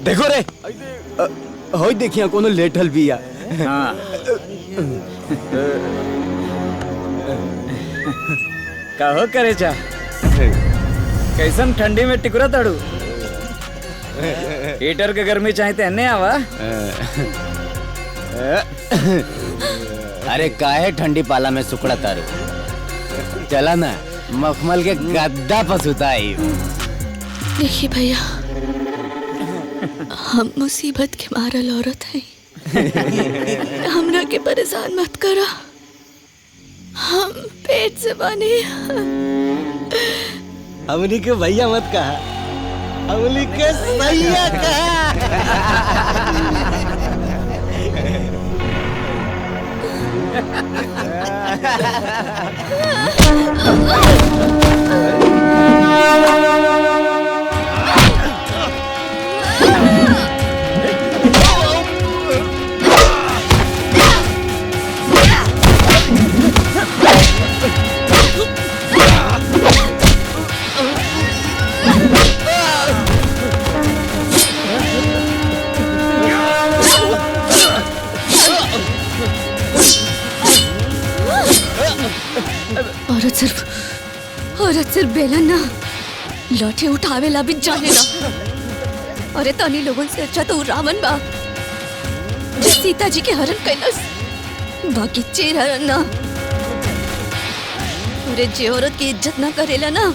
देखो रे, होई देखिया कोनो लेटल बिया। हाँ। कहो करे चा कैसन ठंडी में टिकुरा तड़ू हीटर के गर्मी चाहते हैं आवा। अरे काहे ठंडी पाला में सुकड़ा तारू, चला ना मखमल के गद्दा पर सुताई। देखिए भैया, हम मुसीबत के मारल औरत हैं, हमरा के परेशान मत करो, हम पेट से बने। हमनी के भैया मत कहा, हमनी के सैया कहा। औरत सिर्फ बेलन ना, लाठी उठावेला भी जानेला। अरे तनी लोगन से अच्छा तो रावण बा, जो सीता जी के हरण कैलस, बाकी चेर हरण ना। अरे जे औरत की इज्जत ना करेला ना,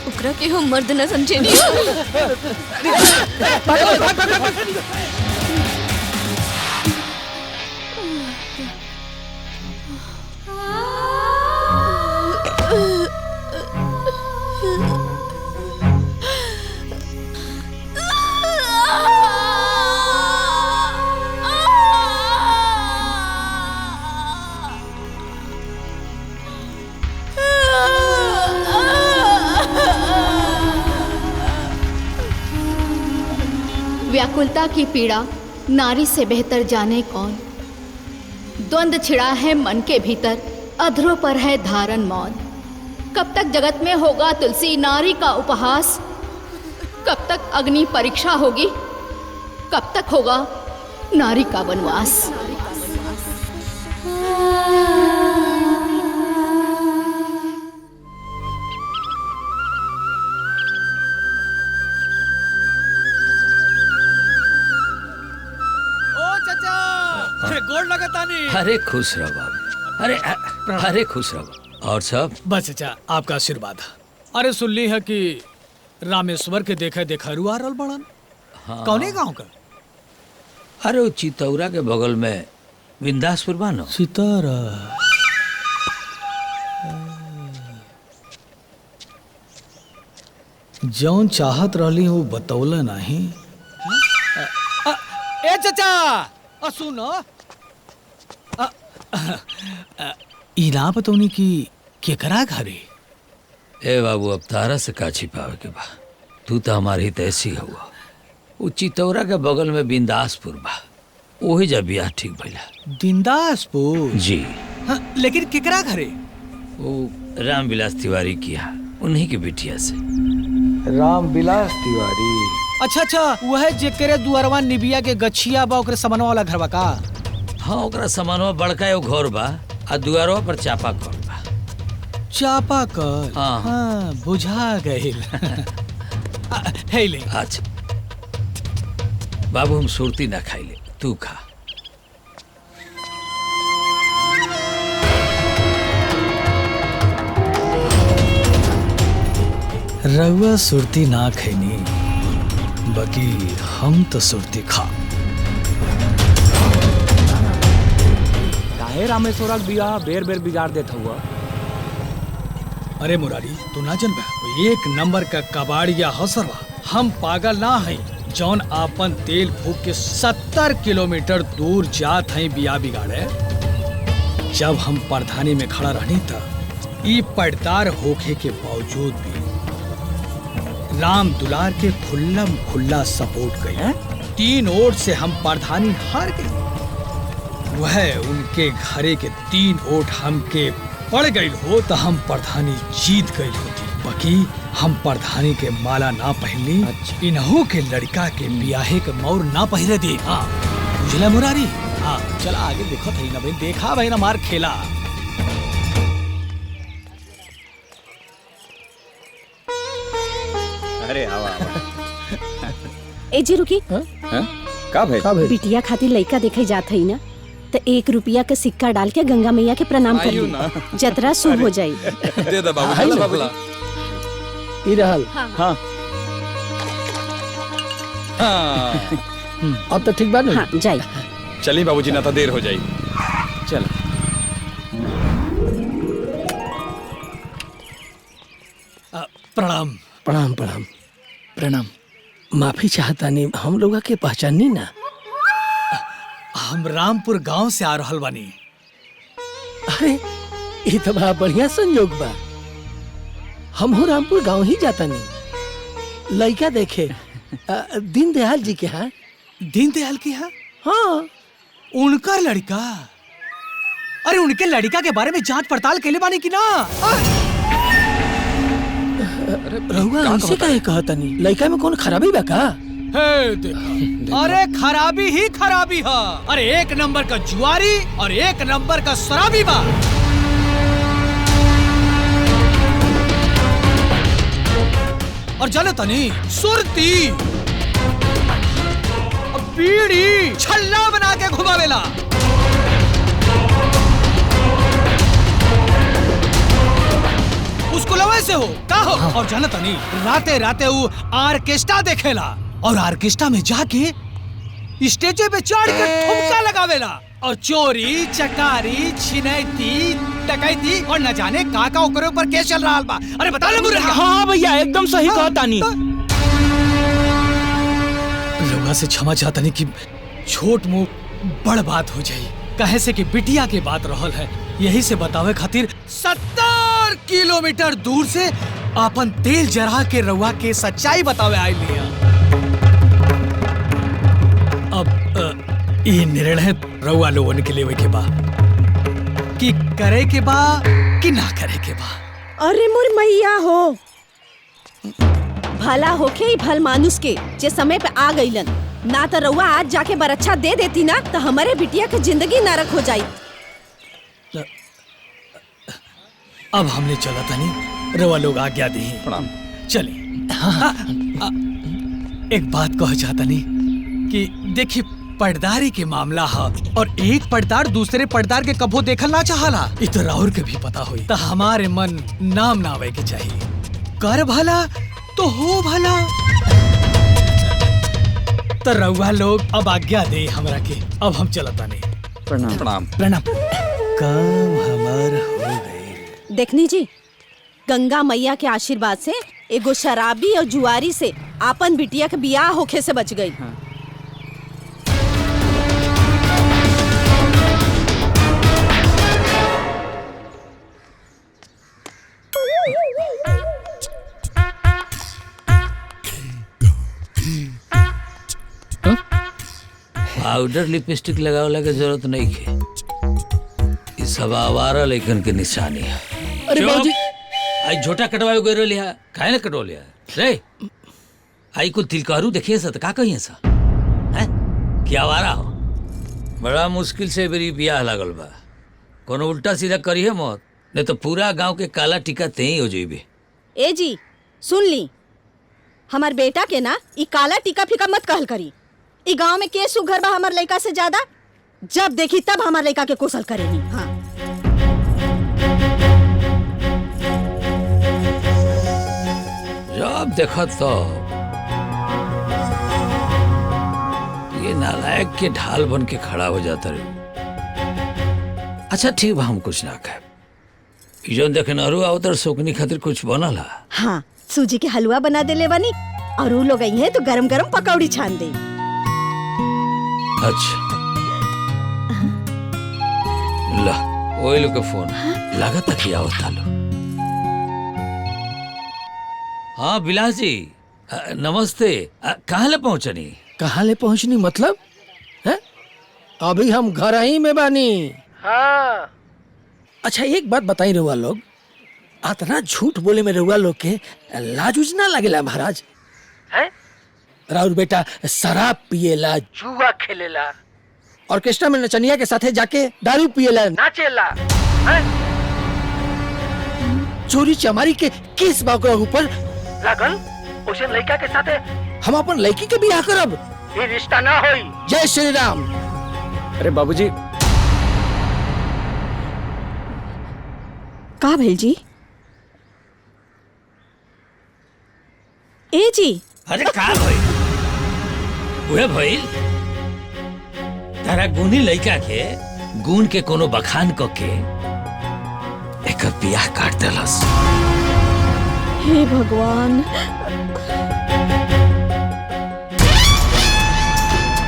ओकरा के हम मर्द ना समझेनी। व्याकुलता की पीड़ा नारी से बेहतर जाने कौन। द्वंद्व छिड़ा है मन के भीतर, अधरों पर है धारण मौन। कब तक जगत में होगा तुलसी नारी का उपहास, कब तक अग्नि परीक्षा होगी, कब तक होगा नारी का वनवास। अरे खुश रहो बाबू, अरे खुश रहो। और सब बस चाचा आपका आशीर्वाद। अरे सुन ली है कि रामेश्वर के देखा देखा रुआ रल बड़न। हाँ। कौने गांव का? अरे वो चितौरा के बगल में विंदासपुर बानो। चितौरा जौन चाहत रहली वो बतौला नहीं। ए चाचा सुनो, इना बतौनी की केकरा घरे? ए बाबू अब तारा से का छिपावे के बा, तू तो हमारी तैसी हुआ। वो चितौरा के बगल में बिंदासपुर बा, वही जब ब्याह ठीक भइला। बिंदासपुर? जी। हाँ, लेकिन केकरा घरे? वो रामविलास तिवारी किया, उन्हीं की बिटिया से। रामविलास तिवारी? अच्छा, वह जेकरे दुआरवा निबिया के गछिया बा, ओकरे समनवा वाला घरवा का? हाँ, ओकरा समनवा बड़का एगो घर बा, आ दुआरवा पर चापा कल बा। चापा कल? हाँ, बुझा गइल। अच्छा बाबू, हम सुरती ना खाइले, तू खा। रउआ सुरती ना खैनी, बाकी हम तो सुरती खा। काहे रामेश्वर बिया बेर बेर बिगाड़ देता हुआ? अरे मुरारी, तू ना जनबा, एक नंबर का कबाड़िया हसरवा। हम पागल ना हैं जौन आपन तेल फूक के 70 किलोमीटर दूर जात हैं बिया बिगाड़े। जब हम प्रधानी में खड़ा रहनी था, ई पड़तार होखे के बावजूद भी राम दुलार के खुल्लम खुल्ला सपोर्ट गए। 3 वोट से हम प्रधानी हार गए। वह उनके घरे के 3 वोट हमके पड़ गई हो तो हम प्रधानी जीत गई होती, बाकी हम प्रधानी के माला ना पहनली, इन्हों के लड़का के बियाहे के मौर ना पहिरे दी। हाँ बुझला मुरारी? हाँ चला आगे देखो थई ना भाई, देखा भाई ना मार खेला। अरे आवा ए जी रुकी, का भाई? बिटिया खातिर लइका देखे जात हई ना, तो 1 रुपया के सिक्का डाल के गंगा मैया के प्रणाम कर ली, जतरा शुभ हो जाई। दे दे बाबूजी। ई रहल। हाँ अब तो ठीक बा ना? हाँ जाई। चलिए बाबूजी, ना तो देर हो जाई। चल। प्रणाम। प्रणाम प्रणाम प्रणाम। माफी चाहता नहीं, हम लोग के पहचानी ना। हम रामपुर गांव से आ रहल बानी। अरे ये तो बड़ा बढ़िया संयोग बा। हम हो रामपुर गांव ही जाता नहीं, लड़का देखे दीनदयाल जी के। हाँ दीनदयाल की है? हाँ उनका लड़का। अरे उनके लड़का के बारे में जांच पड़ताल के लिए बानी की ना? रहुआ हमसे काहे कहता नहीं? लड़का में कौन खराबी बा का? अरे खराबी ही खराबी है। अरे 1 नंबर का जुआरी और 1 नंबर का शराबी बा। और जाने तनी सुरती बीड़ी छल्ला बना के घुमावेला। उसको लवे से हो का हो। और जाना तनी राते राते वो आर्केस्ट्रा देखेला, और आर्केस्ट्रा में जाके स्टेजे पे चढ़ के ठुमका लगावेला, और चोरी चकारी छिनैती डकैती और न जाने का ओकरे ऊपर केस चल रहा बा। अरे बता ले मुरे। हाँ भैया एकदम सही कहा तानी। लोगा से क्षमा चाहता नहीं कि छोट मुंह बड़ बात हो जाई, कहे से कि बिटिया के बात रहल है, यही से बतावे खातिर 70 किलोमीटर दूर से अपन तेल जरा के रउआ के सच्चाई बतावे आए लिया। अब ये निर्णय रउआ लोगन के लेवे के बा कि करे के बा कि ना करे के बा। अरे मोर मैया हो, भला होके ही भल मानुस के जे समय पे आ गईलन, ना तो रउआ आज जाके बरच्छा दे देती ना, तो हमारे बिटिया की जिंदगी नरक हो जाई। अब हमने चला था नहीं, रवा लोग आज्ञा दी। चले। एक बात कह चाहता नहीं कि देखिए पर्दारी के मामला है, और एक पर्दार दूसरे पर्दार के कबो देखल ना चाहला, इतना और के भी पता हुई तो हमारे मन नाम ना आवे के चाहिए। कर भला तो हो भला। तो रउआ लोग अब आज्ञा दे हमरा के, अब हम चलता नहीं। प्रणाम प्रणाम प्रणाम। काम हमार हो गए। देखनी जी, गंगा मैया के आशीर्वाद से एगो शराबी और जुआरी से आपन बिटिया के बियाह होखे से बच गई। पाउडर लिपस्टिक लगावला के जरूरत नहीं है, ये सब आवारा लेकिन के निशानी है। अरे बाबूजी, आई झोटा कटवाए गए लिया, काहे ना कटो लिया रे? आई को तिलकारू देखिए सा तो का कहिए सा हैं? क्या आवारा हो? बड़ा मुश्किल से मेरी ब्याह लागल बा, कोनो उल्टा सीधा करिए मत, नहीं तो पूरा गांव के काला टीका ते ही हो जाइबे। ए जी सुन ली, हमार बेटा के ना ई काला टीका फीका मत कहल करी। ई गांव में के सुघर बा हमार लड़का से ज्यादा, जब देखी तब हमार लड़का के कुशल करेनी। हाँ जब देखा तो ये नालायक के ढाल बन के खड़ा हो जाता रे। अच्छा ठीक बा, हम कुछ ना कहे। जो देखे नहरू अवतर सोकनी खातिर कुछ बनल है। हाँ, सूजी के हलवा बना देले बनी, और वो लोग आई हैं तो गरम गरम पकौड़ी छान दे। अच्छा ला ओए लोग का फोन लागत कि आवता लो। हाँ बिलास जी नमस्ते, कहाँ ले पहुँचनी? कहाँ ले पहुँचनी मतलब है? अभी हम घर ही में बानी। हाँ। अच्छा एक बात बताई रहुआ लोग, इतना झूठ बोले में रहुआ लोग के लाजूज ना लगेला महाराज है? राउर बेटा शराब पिएला, जुआ खेलेला, ऑर्केस्ट्रा में नचनिया के साथे जाके दारू पिएला, नाचेला, है? चोरी चमारी के केस बाकरा ऊपर लागल, ओसन लड़का के साथे हम अपन लड़की के बियाह करब, ये रिश्ता ना होई। जय श्री राम। अरे बाबूजी, का भेल जी? ए जी, अरे का भइल? उहे भइल तारा गुनी लइका के गुण के कोनो बखान क के एकर बियाह काट देलस। हे भगवान।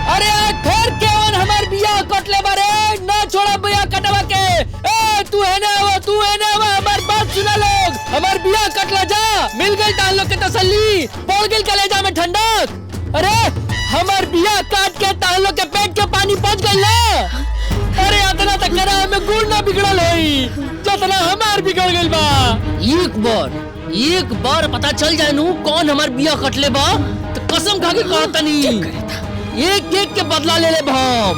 अरे फिर केवन हमार बियाह कटले बारे, ना छोड़ा बियाह कटवा के। ए तू है ना वो, तू है ना वो, हमार बात सुना लोग, हमार बियाह कटला जा, मिल गई तान लोग के तसल्ली, पड़ गई कलेजा में ठंडक। अरे हमार बियाह काट के तान लोग के पेट के पानी पहुंच गई ना। अरे इतना तक करा हमें गुड़ ना बिगड़ल होई जितना हमार बिगड़ गइल बा। एक बार पता चल जाए नू कौन हमार बियाह कटले बा तो कसम खा के कहतनी एक एक के बदला ले ले हम।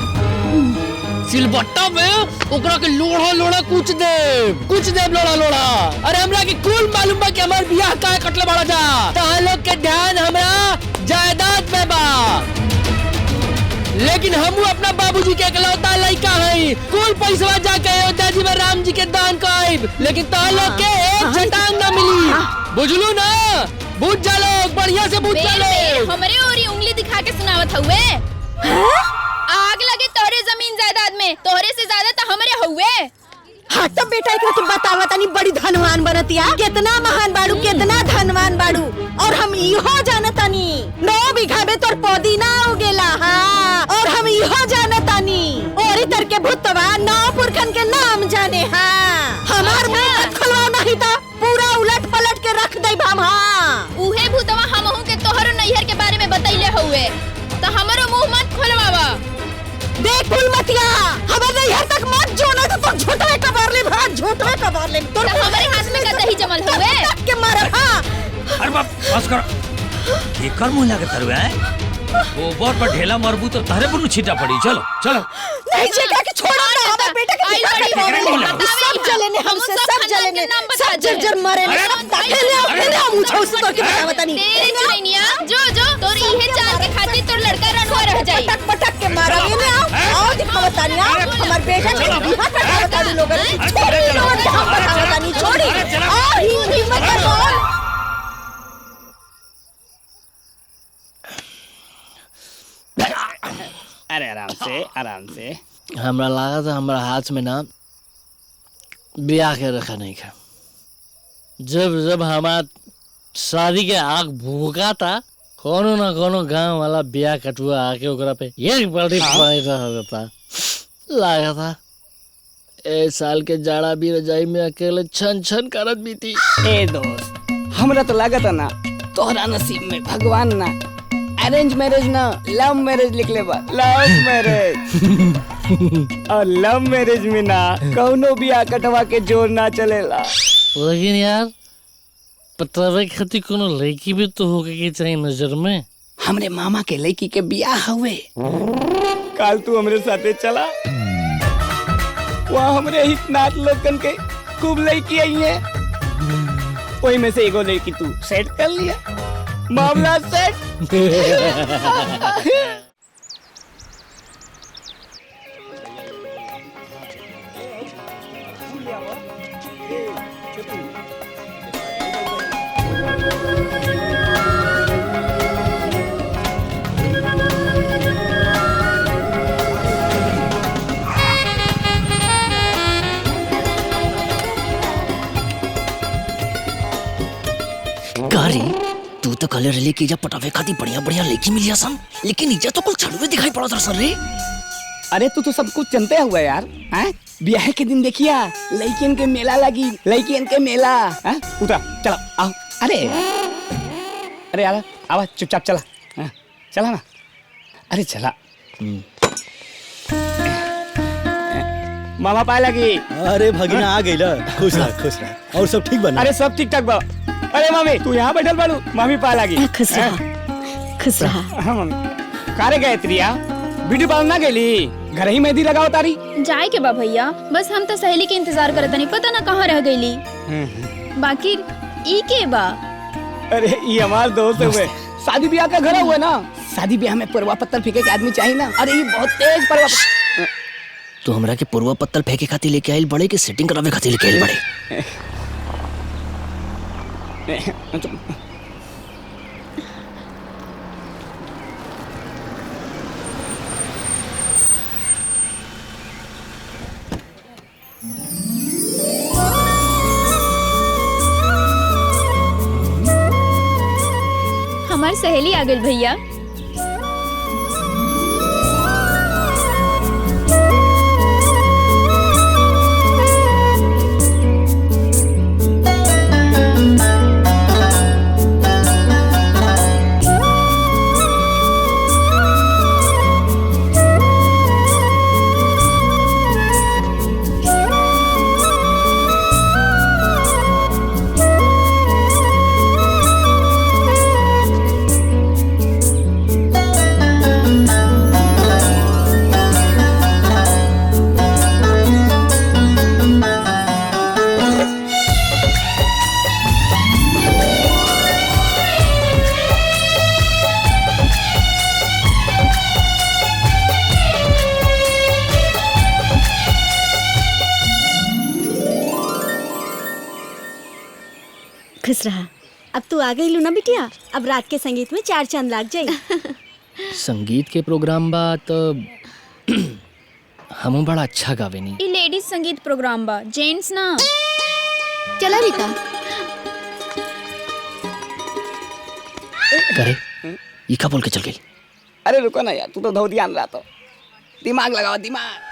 सिलबट्टा में ओकरा के लोढ़ा लोढ़ा कुछ दे लोढ़ा लोढ़ा। अरे हमरा के कुल मालूम बा कि हमार बियाह काहे कटले बड़ा जा। ता लोग के ध्यान हमरा जायदाद में बा, लेकिन हमू अपना बाबूजी के इकलौता लड़का हई। कुल पैसा जाके अयोध्या जी में राम जी के दान कराइब, लेकिन ता लोग के एक छटांग ना मिली। बुझलू ना? बुझ जा लोग, बढ़िया से बुझ जा लोग। हमरे ओरी उंगली दिखा के सुनावत हुए। आग लगे तोहरे जमीन जायदाद में, तोहरे से ज्यादा तो हमरे हुए। हाँ तब बेटा एक तू बतावा तनी बड़ी धनवान बनतिया, कितना महान बाड़ू, कितना धनवान बाड़ू। और हम इहो जानतानी 9 बीघा में तोर पौधी ना उगेला। हाँ, और हम इहो जानतानी ओरी तर के भूतवा 9 पुरखन के नाम जाने। हाँ, हमार मुंह मत खोलवा, नहीं तो पूरा उलट पलट के रख दे हम। हाँ, उहे भूतवा हमहू के तोहरो नैहर के बारे में बतैले हुए, तो हमरो मुंह मत खोलवावा। देख फूलमतिया, हमारे नैहर तक मत जो, ना तो झूठे कबार ले, भाग झूठे कबार ले। तो हमारे हाथ में का दही जमल हुए के मारा। हाँ, अरे बाप बस कर, एकर मुंह लगे तरवे है। गोबर पर ढेला मरबू तो तहरे पर छीटा पड़ी। चलो चलो। नहीं चेका कि छोड़ो ना, हमारे बेटे के आई बड़ी बिना सब जले ने हमसे, सब जले ने, सब जर्जर मरे ने, सब पहले हम मुझे उस तो के बतावा नहीं। तेरी चुनैनिया जो तोर इहे चाल के खातिर तोर लड़का रनवा रह जाई। पटक पटक के मारा ये ने। आओ दिखावा तानिया, हमारे बेटा के बिहा करवा तानी लोग। छोड़ी लोग हम बतावा तानी, छोड़ी। आ हिम्मत कर। अरे आराम से। हमरा लगा था हमारा हाथ में ना ब्याह के रखा नहीं था। जब हमारा शादी के आग भूखा था, कोनो ना कोनो गांव वाला ब्याह कटुआ आके ओकरा पे एक बड़ी पानी रहता। लगा था ए साल के जाड़ा भी रजाई में अकेले छन छन करत बीती। ए दोस्त, हमरा तो लागत है ना तोहरा नसीब में भगवान ना अरेंज मैरिज ना लव मैरिज लिख ले बा। लव मैरिज और लव मैरिज में ना कौनो भी कटवा के जोर ना चलेला। लेकिन यार पतवे खती कोनो लड़की भी तो होके के चाहिए नजर में। हमरे मामा के लड़की के बियाह हुए, काल तू हमरे साथे चला। वहाँ हमरे हितनाथ लोगन के खूब लड़की आई है, वही में से एगो लड़की तू सेट कर लिया, मामला सेट। गारी तू तो कल रले की जब पटावे खाती बढ़िया बढ़िया लड़की मिली सन, लेकिन नीचे तो कुछ छड़ुए दिखाई पड़ा दरअसल रे। अरे तू तो सब कुछ जानते हुआ यार। हैं ब्याह के दिन देखिया लड़कियन के मेला लगी, लड़कियन के मेला। हैं उठा चला आओ। अरे यार आवा चुपचाप चला। चला ना, अरे चला। मामा पाए लगी। अरे भगिना आ गई। खुश रह और सब ठीक बना। अरे सब ठीक ठाक बा। अरे मामी तू यहाँ बैठल बाड़ू, मामी पा लागी। खुश रहा खुश रहा। हाँ मामी। कारे गायत्रिया ब्यूटी पार्लर ना गेली, घर ही मेहंदी लगाओ तारी। जाए के बा भैया, बस हम तो सहेली के इंतजार करत नहीं, पता ना कहाँ रह गईली। बाकी ई के बा? अरे ये हमार दोस्त हुए, शादी ब्याह का घर हुआ ना, शादी ब्याह में पुरवा पत्थर फेंके के आदमी चाहिए ना। अरे ये बहुत तेज पुरवा। तो हमरा के पुरवा पत्तल फेंके खातिर लेके आइल बड़े के सेटिंग करावे खातिर लेके आइल बड़े? हमार सहेली आ गई भैया। खुश रहा। अब तू आ गई लू ना बिटिया, अब रात के संगीत में 4 चांद लाग जाए। संगीत के प्रोग्राम बा तो हम बड़ा अच्छा गावे नी। ई लेडीज संगीत प्रोग्राम बा, जेंट्स ना। चला रीता। करे ये का बोल के चल गई? अरे रुको ना यार, तू तो बहुत ध्यान रहा, तो दिमाग लगाओ दिमाग।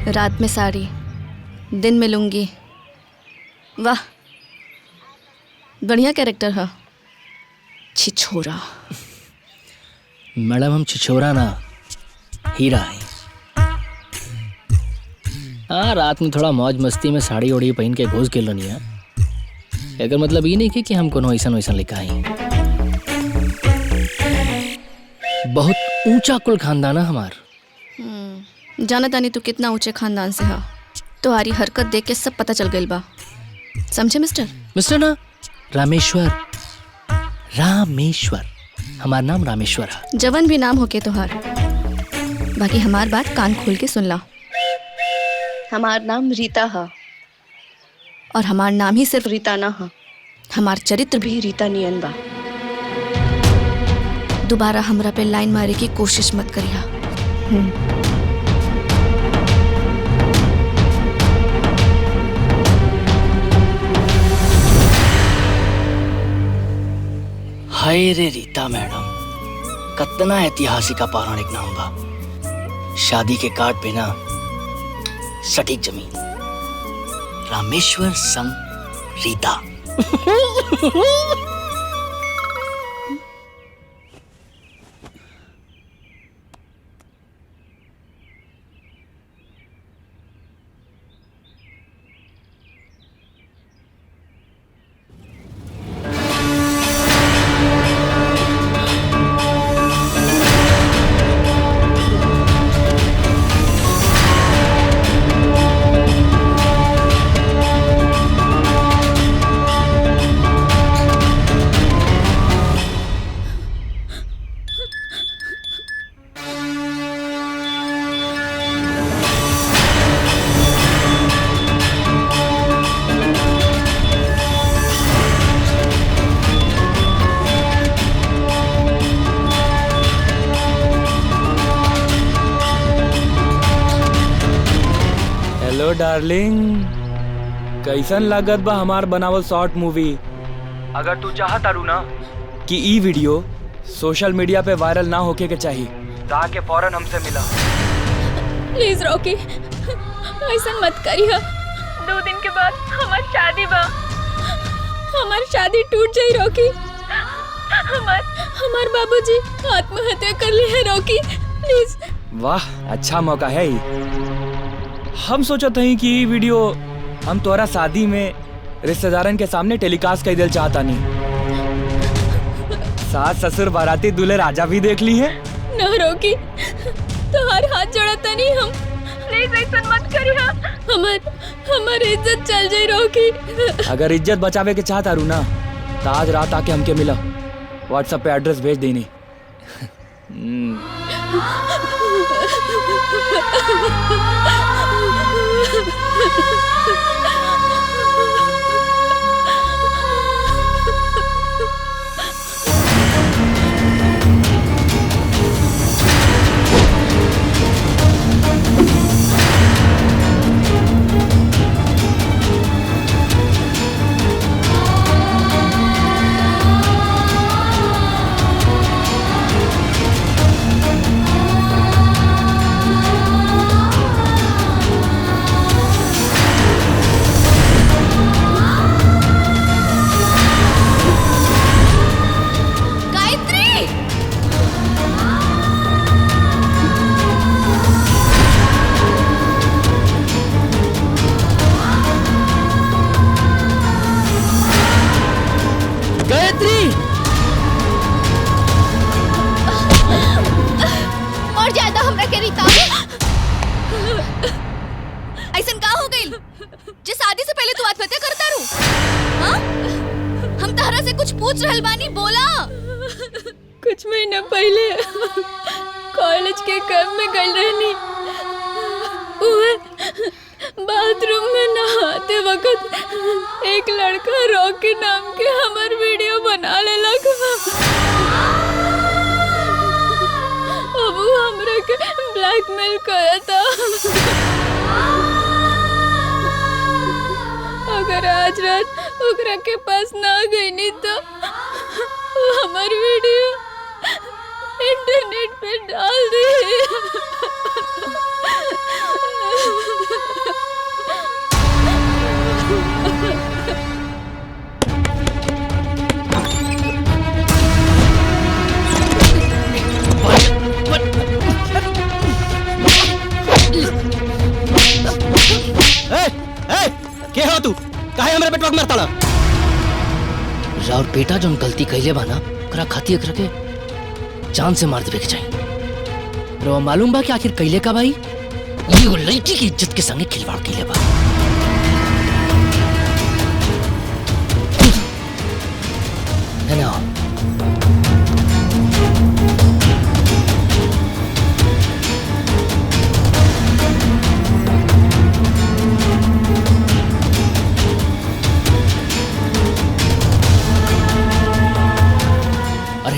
रात में साड़ी, दिन में लुंगी। वाह, बढ़िया कैरेक्टर है। छिछोरा। मैडम हम छिछोरा ना, हीरा है। हाँ, रात में थोड़ा मौज मस्ती में साड़ी ओड़ी पहन के घुस गेल रही है। अगर मतलब ये नहीं कि हम कोनो ऐसा वैसा लिखा है। बहुत ऊंचा कुल खानदान है हमार। जाना तानी तू कितना ऊंचे खानदान से है। तुम्हारी हरकत देख के सब पता चल गई बा, समझे मिस्टर? मिस्टर ना, रामेश्वर। रामेश्वर, हमार नाम रामेश्वर है। जवन भी नाम होके तोहार, बाकी हमार बात कान खोल के सुन ला। हमार नाम रीता है, और हमार नाम ही सिर्फ रीता ना है, हमार चरित्र भी रीता नियन बा। दोबारा हमरा पे लाइन मारे की कोशिश मत करिया। हाय रे रीता मैडम, कितना ऐतिहासिक पौराणिक नाम बा। शादी के कार्ड पे ना सटीक जमीन, रामेश्वर संग रीता। डार्लिंग, कैसन लागत बा हमार बनावल शॉर्ट मूवी? अगर तू चाहता रू ना कि ई वीडियो सोशल मीडिया पे वायरल ना होके के चाहिए, तो आके फौरन हमसे मिला। प्लीज रॉकी, ऐसा मत करिया। 2 दिन के बाद हमार शादी बा। हमार शादी टूट जाई रॉकी। हमार बाबूजी आत्महत्या कर ली है रॉकी, प्लीज। वाह, अच्छा मौका है ही। हम सोचत हई कि ई वीडियो हम तोरा शादी में रिश्तेदारन के सामने टेलीकास्ट कर दिल चाहता नहीं। सास ससुर बाराती दूल्हे राजा भी देख ली है। ना रॉकी, तुम्हार हाथ जोड़ता नहीं हम, प्लीज ऐसा मत करिया। हमार इज्जत चल जाई रॉकी। अगर इज्जत बचावे के चाहता रू ना तो आज रात आके हमके मिला। व्हाट्सएप पे एड्रेस भेज देनी। कुछ महीना पहले कॉलेज के कैंप में गई रहनी। बाथरूम में नहाते वक्त एक लड़का रॉकी नाम के हमार वीडियो बना ले लगा। अब वो हमरा के ब्लैकमेल करता। अगर आज रात ओकरा के पास ना गई नहीं तो हमारी वीडियो इंटरनेट पे डाल दी। के हो तू? काहे हमरे पेटवा के मारता? राउर बेटा जोन गलती कइले बा ना ओकरा खातिर एकरा के जान से मार देवे के चाहिए। रो मालूम बा कि आखिर कइले का भाई ये वो लड़की की इज्जत के संगे खिलवाड़ कइले बा। है ना?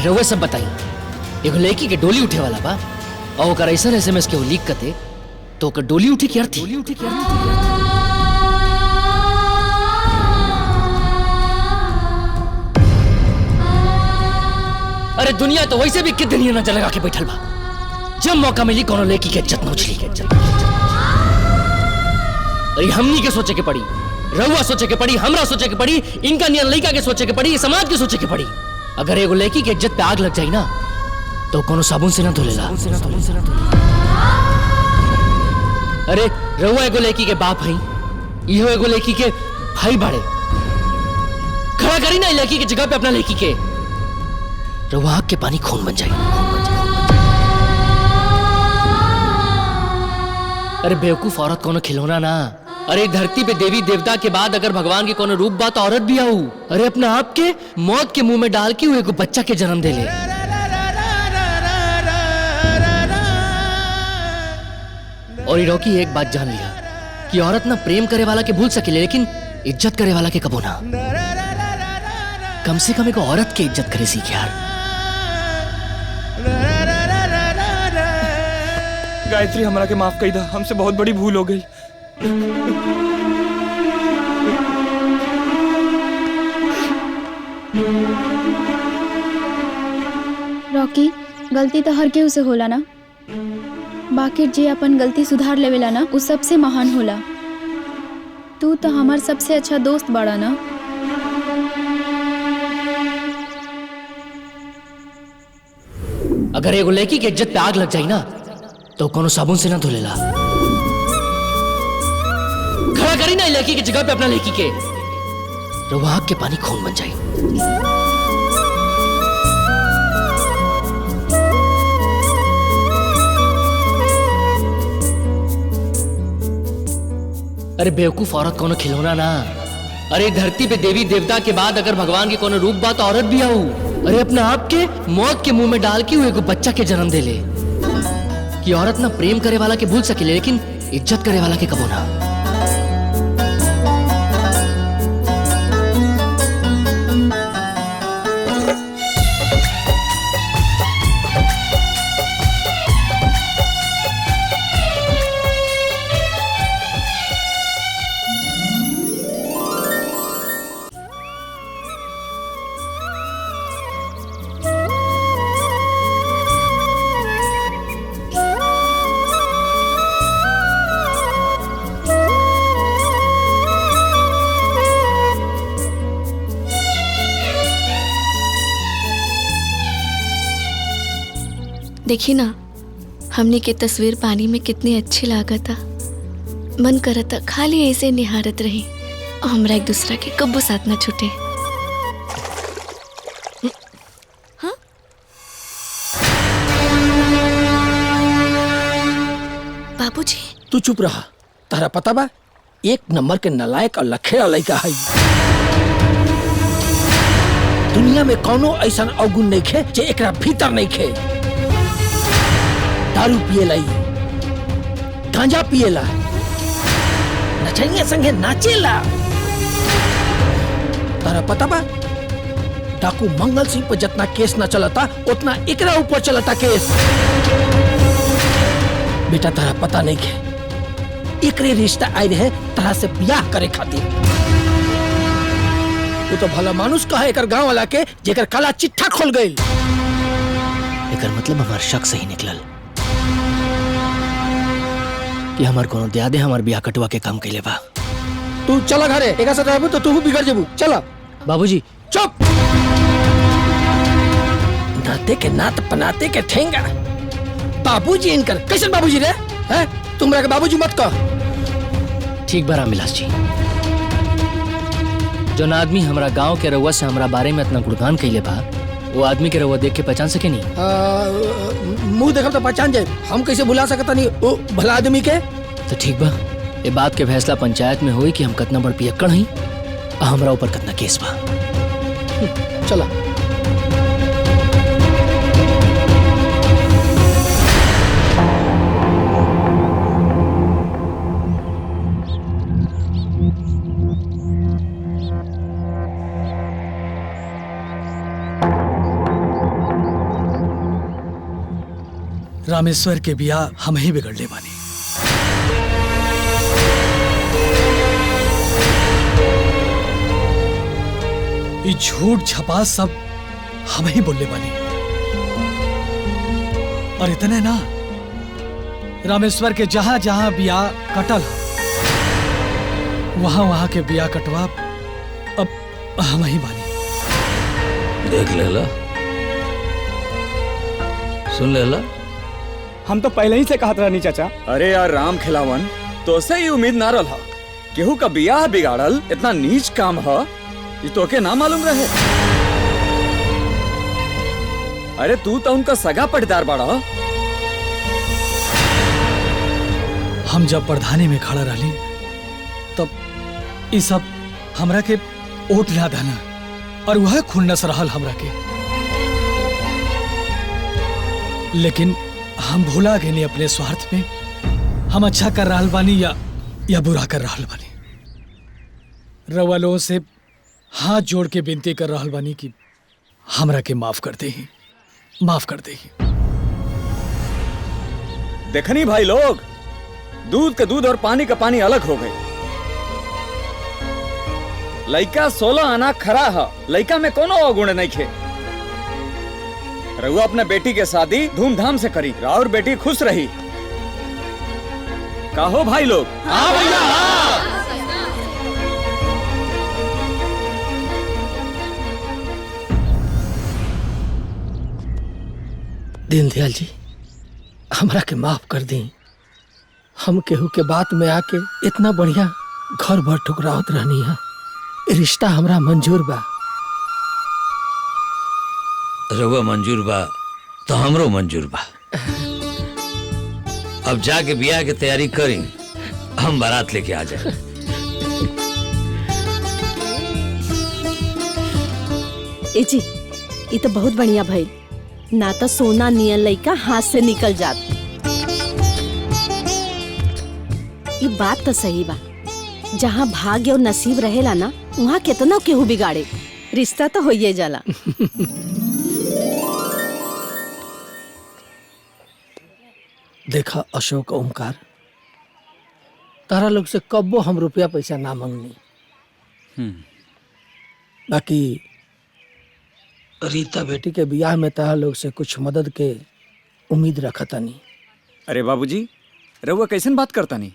रउआ सब बताई। एगो लड़की के डोली उठे वाला बा और ओकर ऐसा SMS के लीक करते तो ओकर डोली उठी के अर्थी। अरे दुनिया तो वैसे भी कितनी दुनिया नजर लगा के बैठल बा। जब मौका मिली कोनो लड़की के इज्जत न उछली। अरे हमनी के सोचे के पड़ी, रउआ सोचे के पड़ी, हमरा सोचे के पड़ी, इनका नियन लड़का के सोचे के पड़ी, समाज के सोचे के पड़ी। अगर एगो लड़की के इज्जत पे आग लग जाई ना तो कोनो साबुन से ना धुलेला। अरे रउआ एगो लड़की के बाप हई, इहो एगो लड़की के भाई बाड़े। खड़ा करी ना लड़की की जगह पे अपना लड़की के। रउआ आग के पानी खून बन जाई। अरे बेवकूफ औरत कोनो खिलौना ना। अरे धरती पे देवी देवता के बाद अगर भगवान के कोनो रूप बा तो औरत भी आऊ। अरे अपना आप के मौत के मुंह में डाल के वो एगो बच्चा के जन्म दे ले। और रॉकी एक बात जान लिया कि औरत ना प्रेम करे वाला के भूल सकेले लेकिन इज्जत करे वाला के कबो ना। कम से कम एक औरत के इज्जत करे सीख यार। गायत्री हमरा के माफ कर दा, हमसे बहुत बड़ी भूल हो गई। रॉकी, गलती तो हर केहू से होला ना। बाकी जे अपन गलती सुधार लेवेला ना उ सबसे महान होला। तू तो हमार सबसे अच्छा दोस्त बाड़ा ना। अगर एगो लड़की के इज्जत पे आग लग जाई ना तो कोनो साबुन से ना धुलेला। खड़ा करी ना लड़की की जगह पे अपना लड़की के, रवा आग के पानी खून बन जाए। अरे बेवकूफ औरत कोनो खिलौना ना। अरे धरती पे देवी देवता के बाद अगर भगवान के कोनो रूप बा तो औरत भी आऊ। अरे अपने आप के मौत के मुंह में डाल के एगो बच्चा के जन्म दे ले कि औरत ना प्रेम करे वाला के भूल सके लेकिन इज्जत करे वाला के कबो ना। देखी ना हमने के तस्वीर पानी में कितनी अच्छी लागत था। मन करता खाली ऐसे निहारत रही और हमरा एक दूसरा के कब्बो साथ ना छूटे। हाँ? बाबूजी तू चुप रहा। तारा पता बा एक नंबर के नलायक और लखेड़ा लड़का है। दुनिया में कोनो ऐसा अवगुण नहीं खे जे एकरा भीतर नहीं खे। दारू पिएला, गांजा पिएला, नचनिया संगे नाचेला। तारा पता बा डाकू मंगल सिंह पर जितना केस न चलता उतना एकरा ऊपर चलता केस। बेटा तारा पता नहीं के एकरे रिश्ता आए रहे तारा से ब्याह करे खातिर। वो तो भला मानुस कहा एकर गांव वाला के जेकर काला चिट्ठा खोल गई। एकर मतलब हमार शक सही निकलल कि हमार कोनो दयादे हमार बियाह कटवा के काम कैले बा। तू चला घरे, एका साथ रहबू तो तू बिगड़ जेबू। चला। बाबूजी चुप। नाते के नात पनाते के ठेंगा। बाबूजी इनकर कैसे बाबूजी रे? हैं? तुमरा के बाबूजी मत कह। ठीक बा रामविलास जी। जो आदमी हमारा गांव के रउआ से हमारा बारे में इतना गुणगान कैले बा वो आदमी के रउआ देख के पहचान सके नहीं? मुंह देखब तो पहचान जाए। हम कैसे भुला सकता नहीं वो भला आदमी के? तो ठीक बा ये बात के फैसला पंचायत में हुई कि हम कितना बड़ पियक्कड़ हई और हमरा ऊपर कितना केस बा। चला। रामेश्वर के बियाह हम ही बिगड़ले बानी। ये झूठ छपा सब हम ही बोलने बानी। और इतने ना रामेश्वर के जहां जहां बियाह कटल वहां वहां के बियाह कटवा अब हम ही बानी। देख लेला, सुन लेला। हम तो पहले ही से कहत रहनी चाचा। अरे यार राम खिलावन तो से ही उम्मीद ना रहा। केहू का बियाह बिगाड़ल इतना नीच काम है ये तो के ना मालूम रहे। अरे तू तो उनका सगा पटदार बाड़ा। हम जब प्रधानी में खड़ा रही तब ये सब हमरा के ओट ना दाना और वह खुन्नस रहल हमरा के। लेकिन हम भूला गए अपने स्वार्थ में हम अच्छा कर रहा बानी या बुरा कर रहा बानी। रउआ लोगों से हाथ जोड़ के विनती कर रहा बानी कि हमरा के माफ कर दे ही, माफ कर दे ही। देखनी भाई लोग, दूध का दूध और पानी का पानी अलग हो गए। लइका 16 आना खरा है, लइका में कोनो अवगुण नहीं खे। रघु अपने बेटी के शादी धूमधाम से करी और बेटी खुश रही। कहो भाई लोग। हाँ भैया दीनदयाल जी, हमरा के माफ कर दी। हम केहू के बात में आके इतना बढ़िया घर भर ठुकरावत रहनी है। रिश्ता हमरा मंजूर बा। रउआ मंजूर बा तो हमरो मंजूर बा। अब जाके बियाह की तैयारी करी, हम बारात लेके आ जाए। ए जी, ये तो बहुत बढ़िया भइल। ना तो सोना नियन लइका हाथ से निकल जात। ये बात तो सही बा। जहाँ भाग्य और नसीब रहेला ना, वहाँ कितना केहू बिगाड़े। रिश्ता तो होइए जाला। देखा अशोक, ओमकार, तारा लोग से कब्बो हम रुपया पैसा ना मांगनी। बाकी रीता बेटी के बियाह में तारा लोग से कुछ मदद के उम्मीद रखतानी। अरे बाबूजी, रउआ कैसन बात करता नहीं?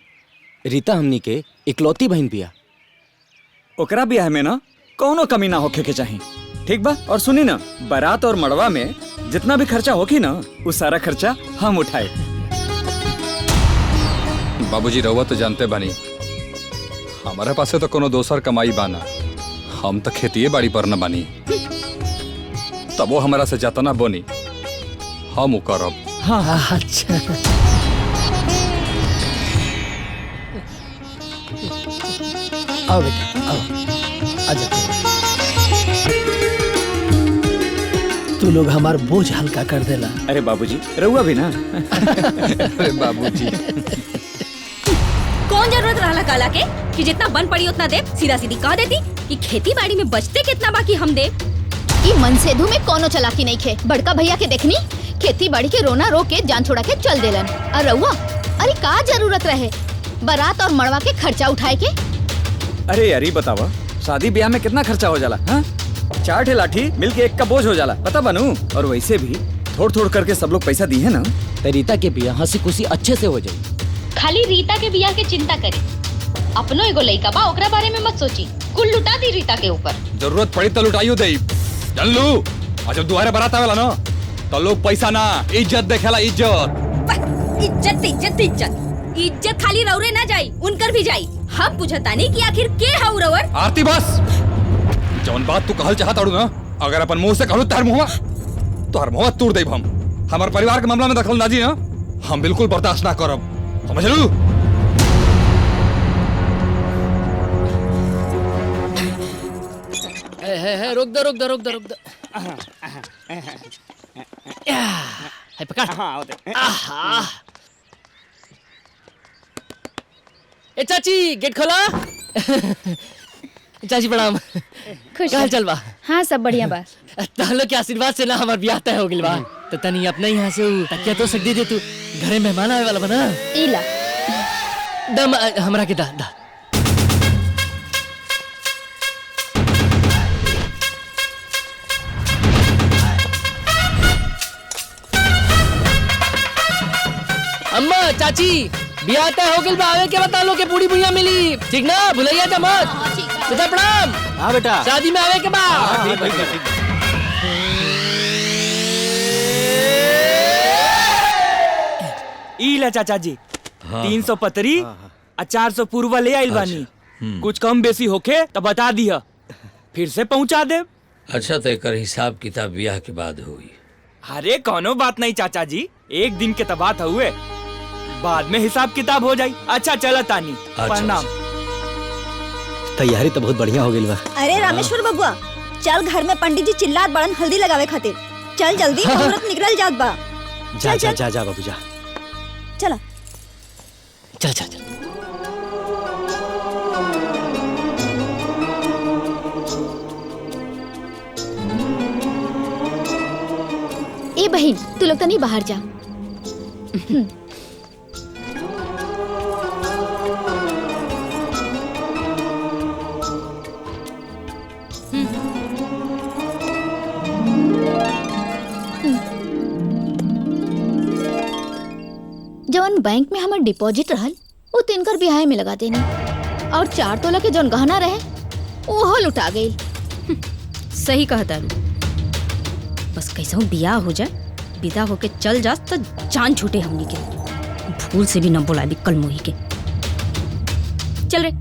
रीता हमनी के इकलौती बहन बिया। ओकरा बियाह में ना कौनो कमी ना होखे के चाही। ठीक बा। और सुनी ना, बारात और मड़वा में जितना भी खर्चा होगी ना, उस सारा खर्चा हम उठाए। बाबूजी, रउआ तो जानते बानी हमारे पास तो कोनो दोसर कमाई बाना। हम तो खेतिए बाड़ी पर न बानी, तब वो हमारा से जातना बनी हम करब। हाँ, अच्छा। आओ बेटा, आओ, आजा। तू लोग हमार बोझ हल्का कर देला। अरे बाबूजी, रउआ भी ना। अरे बाबूजी, कौन जरूरत रहला काला के कि जितना बन पड़ी उतना दे? सीधा सीधी कह देती कि खेती बाड़ी में बचते कितना बाकी हम दे। ई मनसेधु में कोनो चलाकी नहीं खे। बड़का भैया के देखनी खेती बाड़ी के रोना रो के जान छोड़ा के चल देलन। और रउआ, अरे का जरूरत रहे बारात और मड़वा के खर्चा उठाए के? अरे यार, ये बतावा, शादी ब्याह में कितना खर्चा हो जाला? हाँ, 4 ठे लाठी मिल के एक का बोझ हो जाला, पता बनू। और वैसे भी थोड़ थोड़ करके सब लोग पैसा दिए ना, तो रीता के बियाह हंसी खुशी अच्छे से हो जाए। खाली रीता के बियाह के चिंता करे, अपनो एगो लइका बा, ओकरा बारे में मत सोची। कुल लुटा दी रीता के ऊपर। जरूरत पड़ी तो लुटाइयो दे। जान लू, और जब दुआरे बारात आवेला ना, तो लोग पैसा ना इज्जत देखेला। इज्जत इज्जत इज्जत इज्जत इज्जत खाली रौरे ना जाई, उनकर भी जाई। हम पूछता नहीं कि आखिर के हाउ रवर। आरती, बस जौन बात तू कहल चाहत अड़ू ना, अगर अपन मुंह से कहलू तार मुंहवा तोड़ देब हम। हमार परिवार के मामला में दखल अंदाजी ना हम बिल्कुल बर्दाश्त ना करब, समझ लू? रुक दो। है पकड़। आहा। ए चाची, गेट खोला। चाची प्रणाम। खुश कहाँ चल बा? हाँ, सब बढ़िया बा। तहलो के आशीर्वाद से ना हमार ब्याह तय हो गइल बा। तो तनी अपने यहाँ से तकिया तो सक दे तू। घरे मेहमान आवे वाला बना। इला दम हमरा के दा। अम्मा, चाची, बियाह तय हो गइल बा। आवे के बता लो के पूरी बुढ़िया मिली। ठीक ना? भुलैया जा मत। चाचा प्रणाम। हाँ बेटा, शादी में आवे के बा। इला चाचा जी, 300 पतरी और 400 पूर्वा ले आइल बानी। कुछ कम बेसी होके तो बता दिया, फिर से पहुंचा दे। अच्छा, तो एकर हिसाब किताब बियाह के बाद हुई। अरे कोनो बात नहीं चाचा जी, एक दिन के बात हुए, बाद में हिसाब किताब हो जाई। अच्छा चला तानी, प्रणाम। तैयारी तो बहुत बढ़िया हो गई बा। अरे रामेश्वर बबुआ, चल घर में पंडित जी चिल्लात बड़न हल्दी लगावे खातिर। चल जल्दी, मुहूर्त निकल जात बा। जा बाबू जा। चला चल। ए बहन, तू लोग तो नहीं बाहर जा। जवन बैंक में हमार डिपॉजिट रहल, वो उ तिनकर बिहाय में लगा देनी और 4 तोला के जौन गहना रहे ओहो लुटा गई। सही कहता बस कैसा बियाह हो जाए, विदा होके चल जा तो जान छूटे हमनी के। भूल से भी न बोला भी कल मोही के। चल रे।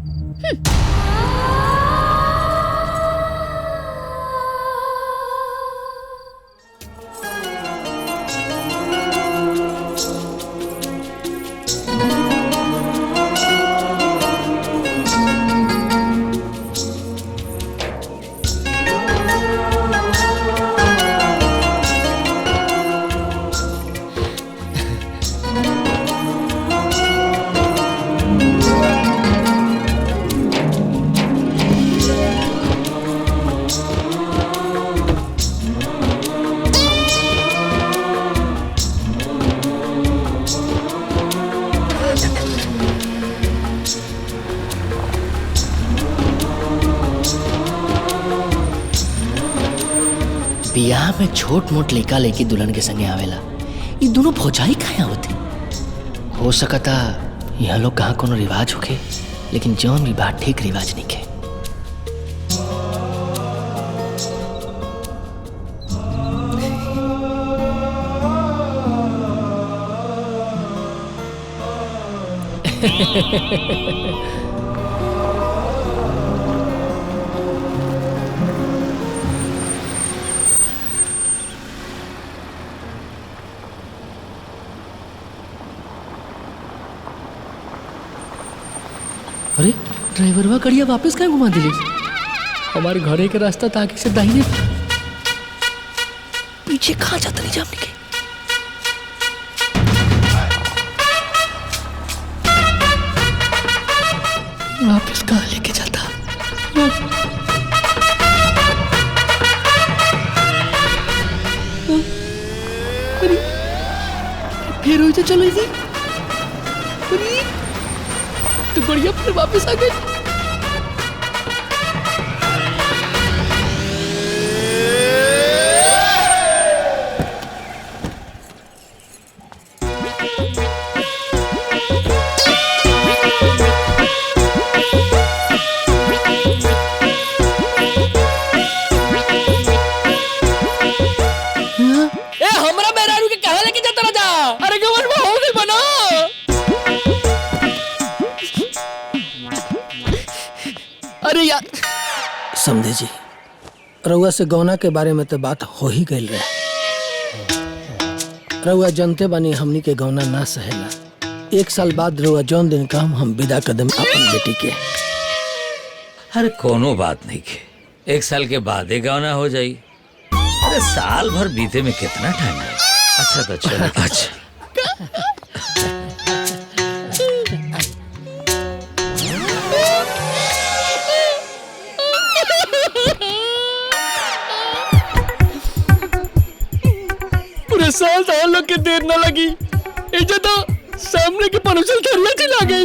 बियाह में छोट मोट लड़का लड़की दुल्हन के संगे आवेला, ये दोनों भौजाई कहाँ होते? हो सकता यहाँ लोग कहाँ कोनो रिवाज होके, लेकिन जौन भी बात ठीक रिवाज नहीं के। अरे ड्राइवरवा गाड़िया वापस कहाँ घुमा दिली? हमारे घरे के रास्ता था आगे से दाहिने, पीछे कहाँ जाता नहीं जामने के। वापस कहाँ लेके जाता? अरे फिर हो चलो इसी। तो गुड़िया फिर वापस आ गई। हमरा मेहरारू के कहाँ लेके जाता राजा? अरे गवन में हो गई बना। अरे यार समझे जी, रउआ से गौना के बारे में तो बात हो ही गई रहे। रउआ जानते बानी हमनी के गौना ना सहेला। 1 साल बाद रउआ जौन दिन का हम विदा कदम अपन बेटी के। अरे कोनो बात नहीं के, 1 साल के बाद ही गौना हो जाई। अरे साल भर बीते में कितना टाइम है। अच्छा तो चलो। अच्छा पूरे साल तो हम लोग के देर न लगी, इजे तो सामने के पनुसल थरिया चला गई।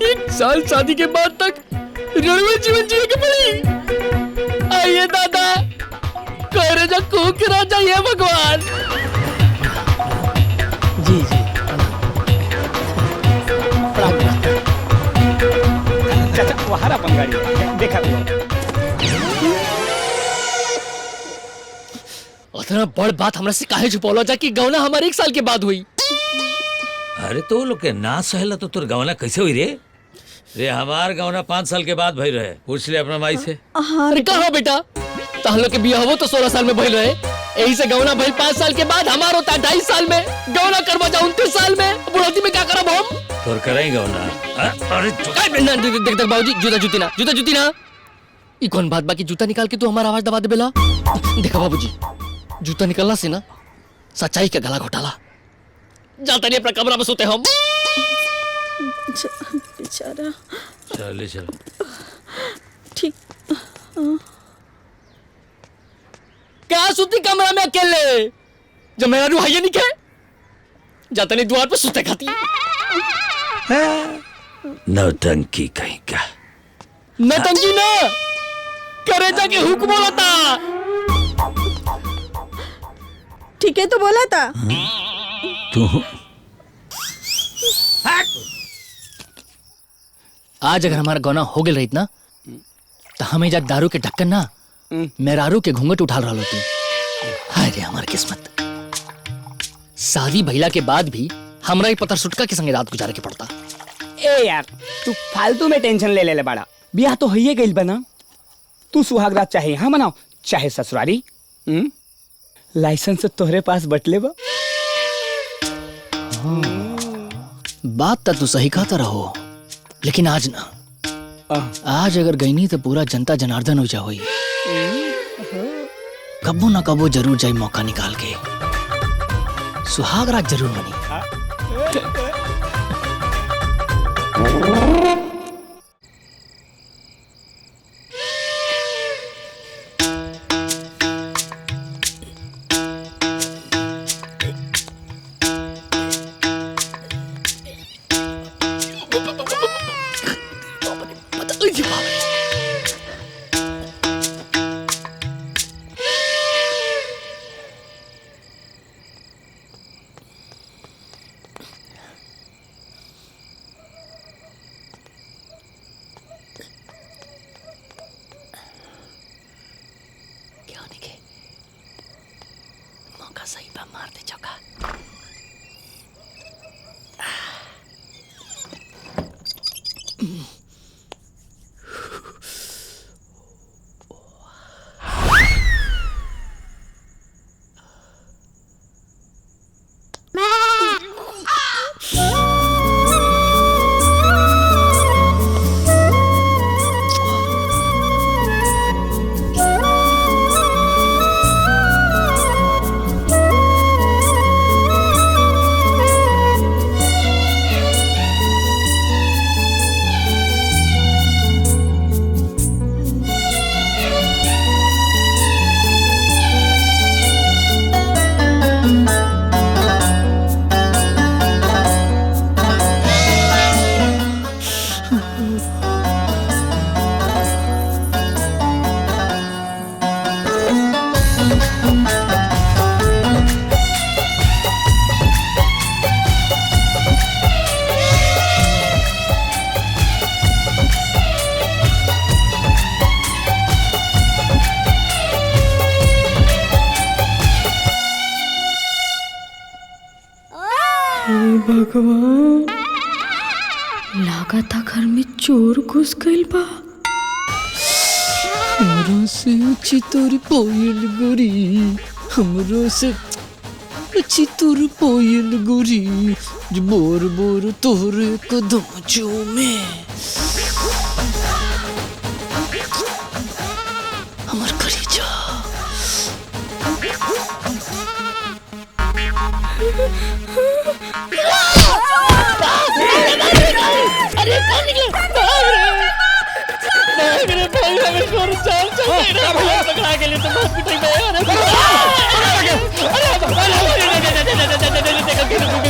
1 साल शादी के बाद तक रणवीर जीवन जिए के पड़ी। आइए दादा, करे जा कुक राजा ये भगवान। जी जी चाचा वहां अपन गाड़ी देखा। उतना बड़ बात हमरा से काहे छुपौला जा कि गौना हमारे 1 साल के बाद हुई। अरे तो लोग के ना सहला तो तोर गौना कैसे हुई रे? रे हमार गौना 5 साल के बाद भई रहे। पूछ ले अपना माई से। अरे कहाँ बेटा, तहन लोग के बियाह हो तो 16 साल में भइल रहे। यही से गौना भइल 5 साल के बाद, हमार होता 2.5 साल में। गौना करवा जा 29 साल में, बुढ़ौती में क्या करब हम? तोर कराई गौना। अरे देख बाबूजी, जूता जूती ना। ई कौन बात बाकी जूता निकाल के तू हमारा आवाज दबा देबेला? देखा बाबूजी, जूता निकलना से ना सच्चाई का गला घोटाला। जाता नहीं अपना कमरा में सोते हम। बेचारा। चल चल ठीक। क्या सुती कमरा में अकेले? जब मेरा रूह है नहीं के जाता नहीं द्वार पे सुते खाती। नौटंकी कहीं का। नौटंकी ना करे जाके हुक्म बोला था। ठीक है तो बोला था। तू आज अगर हमारा गौना हो गल रही ना तो हमें जा दारू के ढक्कन ना मेहरारू के घूंघट उठा रहा होती। हाय रे हमार किस्मत, शादी भइला के बाद भी हमरा ही पत्थर सुटका के संगे रात गुजारे के पड़ता। ए यार तू फालतू में टेंशन ले ले बड़ा, ब्याह तो होइए गइल बना। तू सुहागरात चाहे यहाँ मनाओ चाहे ससुरारी, लाइसेंस तोहरे पास बटले बा। बात तो तू सही कहता रहो, लेकिन आज ना, आज अगर गई नहीं तो पूरा जनता जनार्दन हो जा हुई। कबो ना कबो जरूर जाए मौका निकाल के, सुहागरात जरूर बनी। सही बा, मार दे चौका। भगवान, लागा था घर में चोर घुस गइल बा। हमरो से ऊंची तोरी पोयल गोरी, हमरो से ऊंची तोरी पोयल गोरी, जो बोर बोर तोरे कदम चूमे। हमर कलेजा अरे कौन निकले? भाग रे भाग रे चोर चाल चल रे भैया, पकड़ा के लिए तो बहुत पिटाई गए। अरे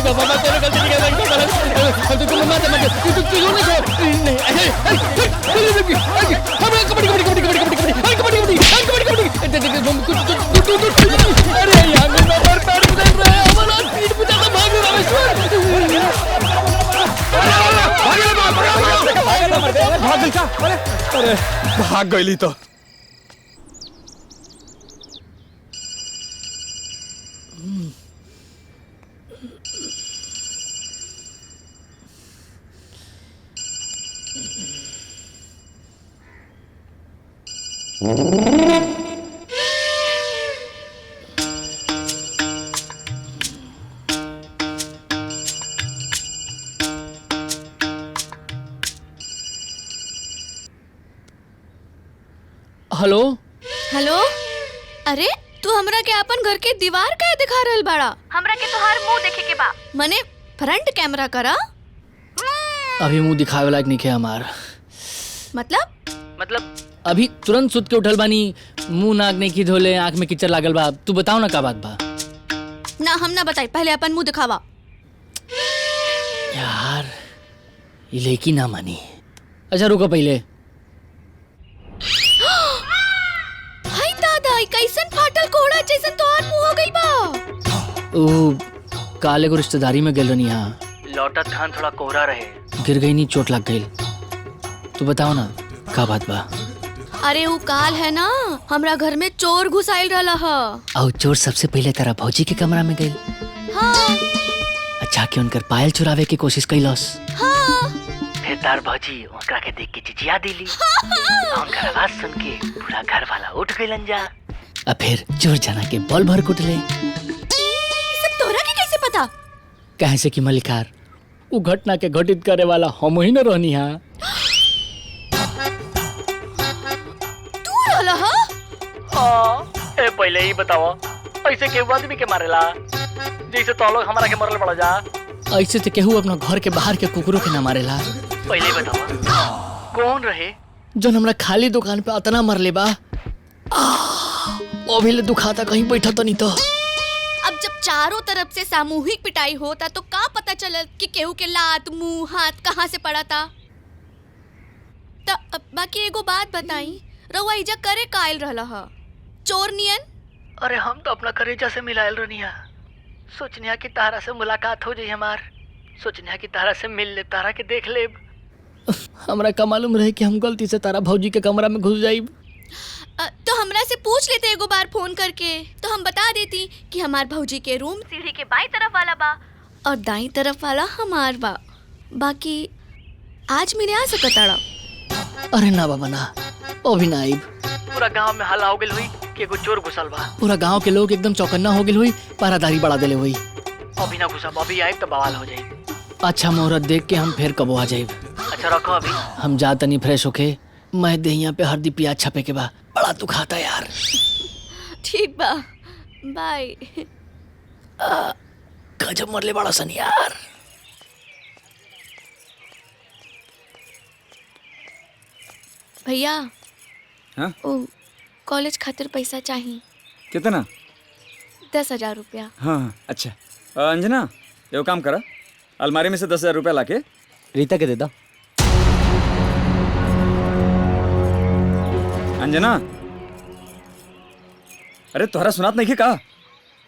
बाबा तेरे गलती नहीं है, तू मत मत तू क्यों नहीं नहीं अरे कबड्डी कबड्डी कबड्डी कबड्डी कबड्डी कबड्डी अरे यार मैं मर कर दे रहा है, हमारा पीठ पे जाकर भाग अरे भाग गई तो हेलो हेलो, अरे तू हमरा के अपन घर के दीवार का दिखा रहल बाड़ा? हमरा के तोहार मुंह देखे के बा, मने फ्रंट कैमरा करा। अभी मुंह दिखावे लायक नहीं है हमार। मतलब अभी तुरंत सुत के उठल बानी, मुंह नाक नहीं की धोले, आंख में कीचड़ लागल बा। तू बताओ ना का बात बा। ना हम ना बताई, पहले अपन मुंह दिखावा। यार ये लेकी ना मानी। अच्छा रुको पहले। हाय दादा, कैसन फाटल कोहड़ा जैसन तोहार मुंह हो गई बा। ओ काले को रिश्तेदारी में गेल रही, यहाँ लौटत खान थोड़ा कोहरा रहे, गिर गई नहीं, चोट लग गई। तू बताओ ना का बात बा। अरे वो काल है ना, हमरा घर में चोर घुस आयल रहा है। और चोर सबसे पहले तेरा भौजी के कमरा में गई। हाँ अच्छा कि उनकर पायल चुरावे की कोशिश कैलस। हाँ फिर तार भौजी उनका के देख के चिचिया दिली। उनकर आवाज सुन के पूरा घर वाला उठ गइलन जा। अब फिर चोर जना के बॉल भर कुटले। ये सब तोरा के कैसे पता? कहे से कि मलिकार वो घटना के घटित करे वाला हम ही न रहनी हा। तू रहला हा? ए पहले ही बताओ, ऐसे केहू आदमी के मारेला जैसे तो लोग हमारा के मरल पड़ा जा। ऐसे तो केहू अपना घर के बाहर के कुकुरों के ना मारेला। पहले ही बताओ कौन रहे जो हमरा खाली दुकान पे अतना मरले बा। अभी ले दुखाता कहीं बैठा तो नहीं तो। अब जब चारों तरफ से सामूहिक पिटाई होता तो का पता चला कि केहू के लात मुंह हाथ कहाँ से पड़ा था। बाकी एगो बात बताई, रउआ इजा करे कायल रहला हा चोर नियन? अरे हम तो अपना करेजा से मिलायल रनिया। सोचनिया की तारा से मुलाकात हो जाई हमार। सोचनिया की तारा से मिल ले, तारा के देख ले। हमरा का मालूम रहे कि हम गलती से तारा भौजी के कमरा में घुस जाइब। तो हमरा से पूछ लेते एगो बार फोन करके, तो हम बता देती कि हमार भौजी के रूम सीढ़ी के बाई तरफ वाला बा और दाई तरफ वाला हमार बा। बाकी आज मिले आ सकताड़ा। अरे ना बाबा ना, अभी ना आइब। पूरा गांव में हल्ला हो गेल हुई कि एगो चोर घुसल बा। पूरा गांव के लोग एकदम चौकन्ना हो गेल हुई, पहरादारी बढ़ा देले हुई। अभी ना घुसा, अभी आइब तो बवाल हो जाई। अच्छा मुहूर्त देख के हम फिर कबो आ जाइब। अच्छा रखो अभी हम जा तनी फ्रेश होके। मैं देहिया पे हरदी प्याज छपे के बा, बड़ा दुखाता यार। ठीक बा, बाय। गजब मरले बड़ा सन यार। भैया हाँ? ओ कॉलेज खातिर पैसा चाहिए। कितना? 10,000 रुपया। हाँ अच्छा। अंजना एगो काम करा, अलमारी में से 10,000 रुपया लाके रीता के दे दो। अंजना, अरे तोहरा सुनात नहीं का?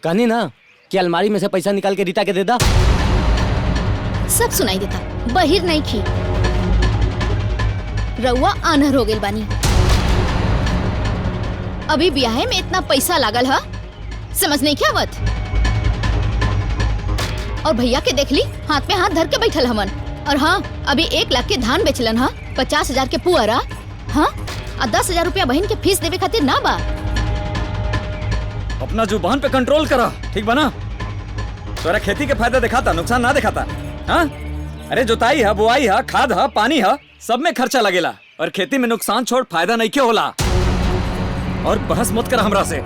कहनी ना कि अलमारी में से पैसा निकाल के रीता के दे दा। सब सुनाई देता, बहिर नहीं खी। रउआ आनहर हो गेल बानी। अभी ब्याहे में इतना पैसा लागल हा, समझ नहीं क्या आवत। और भैया के देख ली हाथ में हाथ धर के बैठल हमन। और हाँ, अभी 1 लाख के धान बेचलन हा, 50,000 के पुअरा, हाँ, और 10,000 रुपया बहन के फीस देवे खातिर ना बा। अपना जुबान पे कंट्रोल करा, ठीक बा ना? तोरा खेती के फायदा दिखाता, नुकसान ना दिखाता। हाँ? अरे जोताई है, बुआई है, खाद है, पानी है, सब में खर्चा लगेला। और खेती में नुकसान छोड़ फायदा नहीं क्यों होला। और बहस मत कर हमरा से।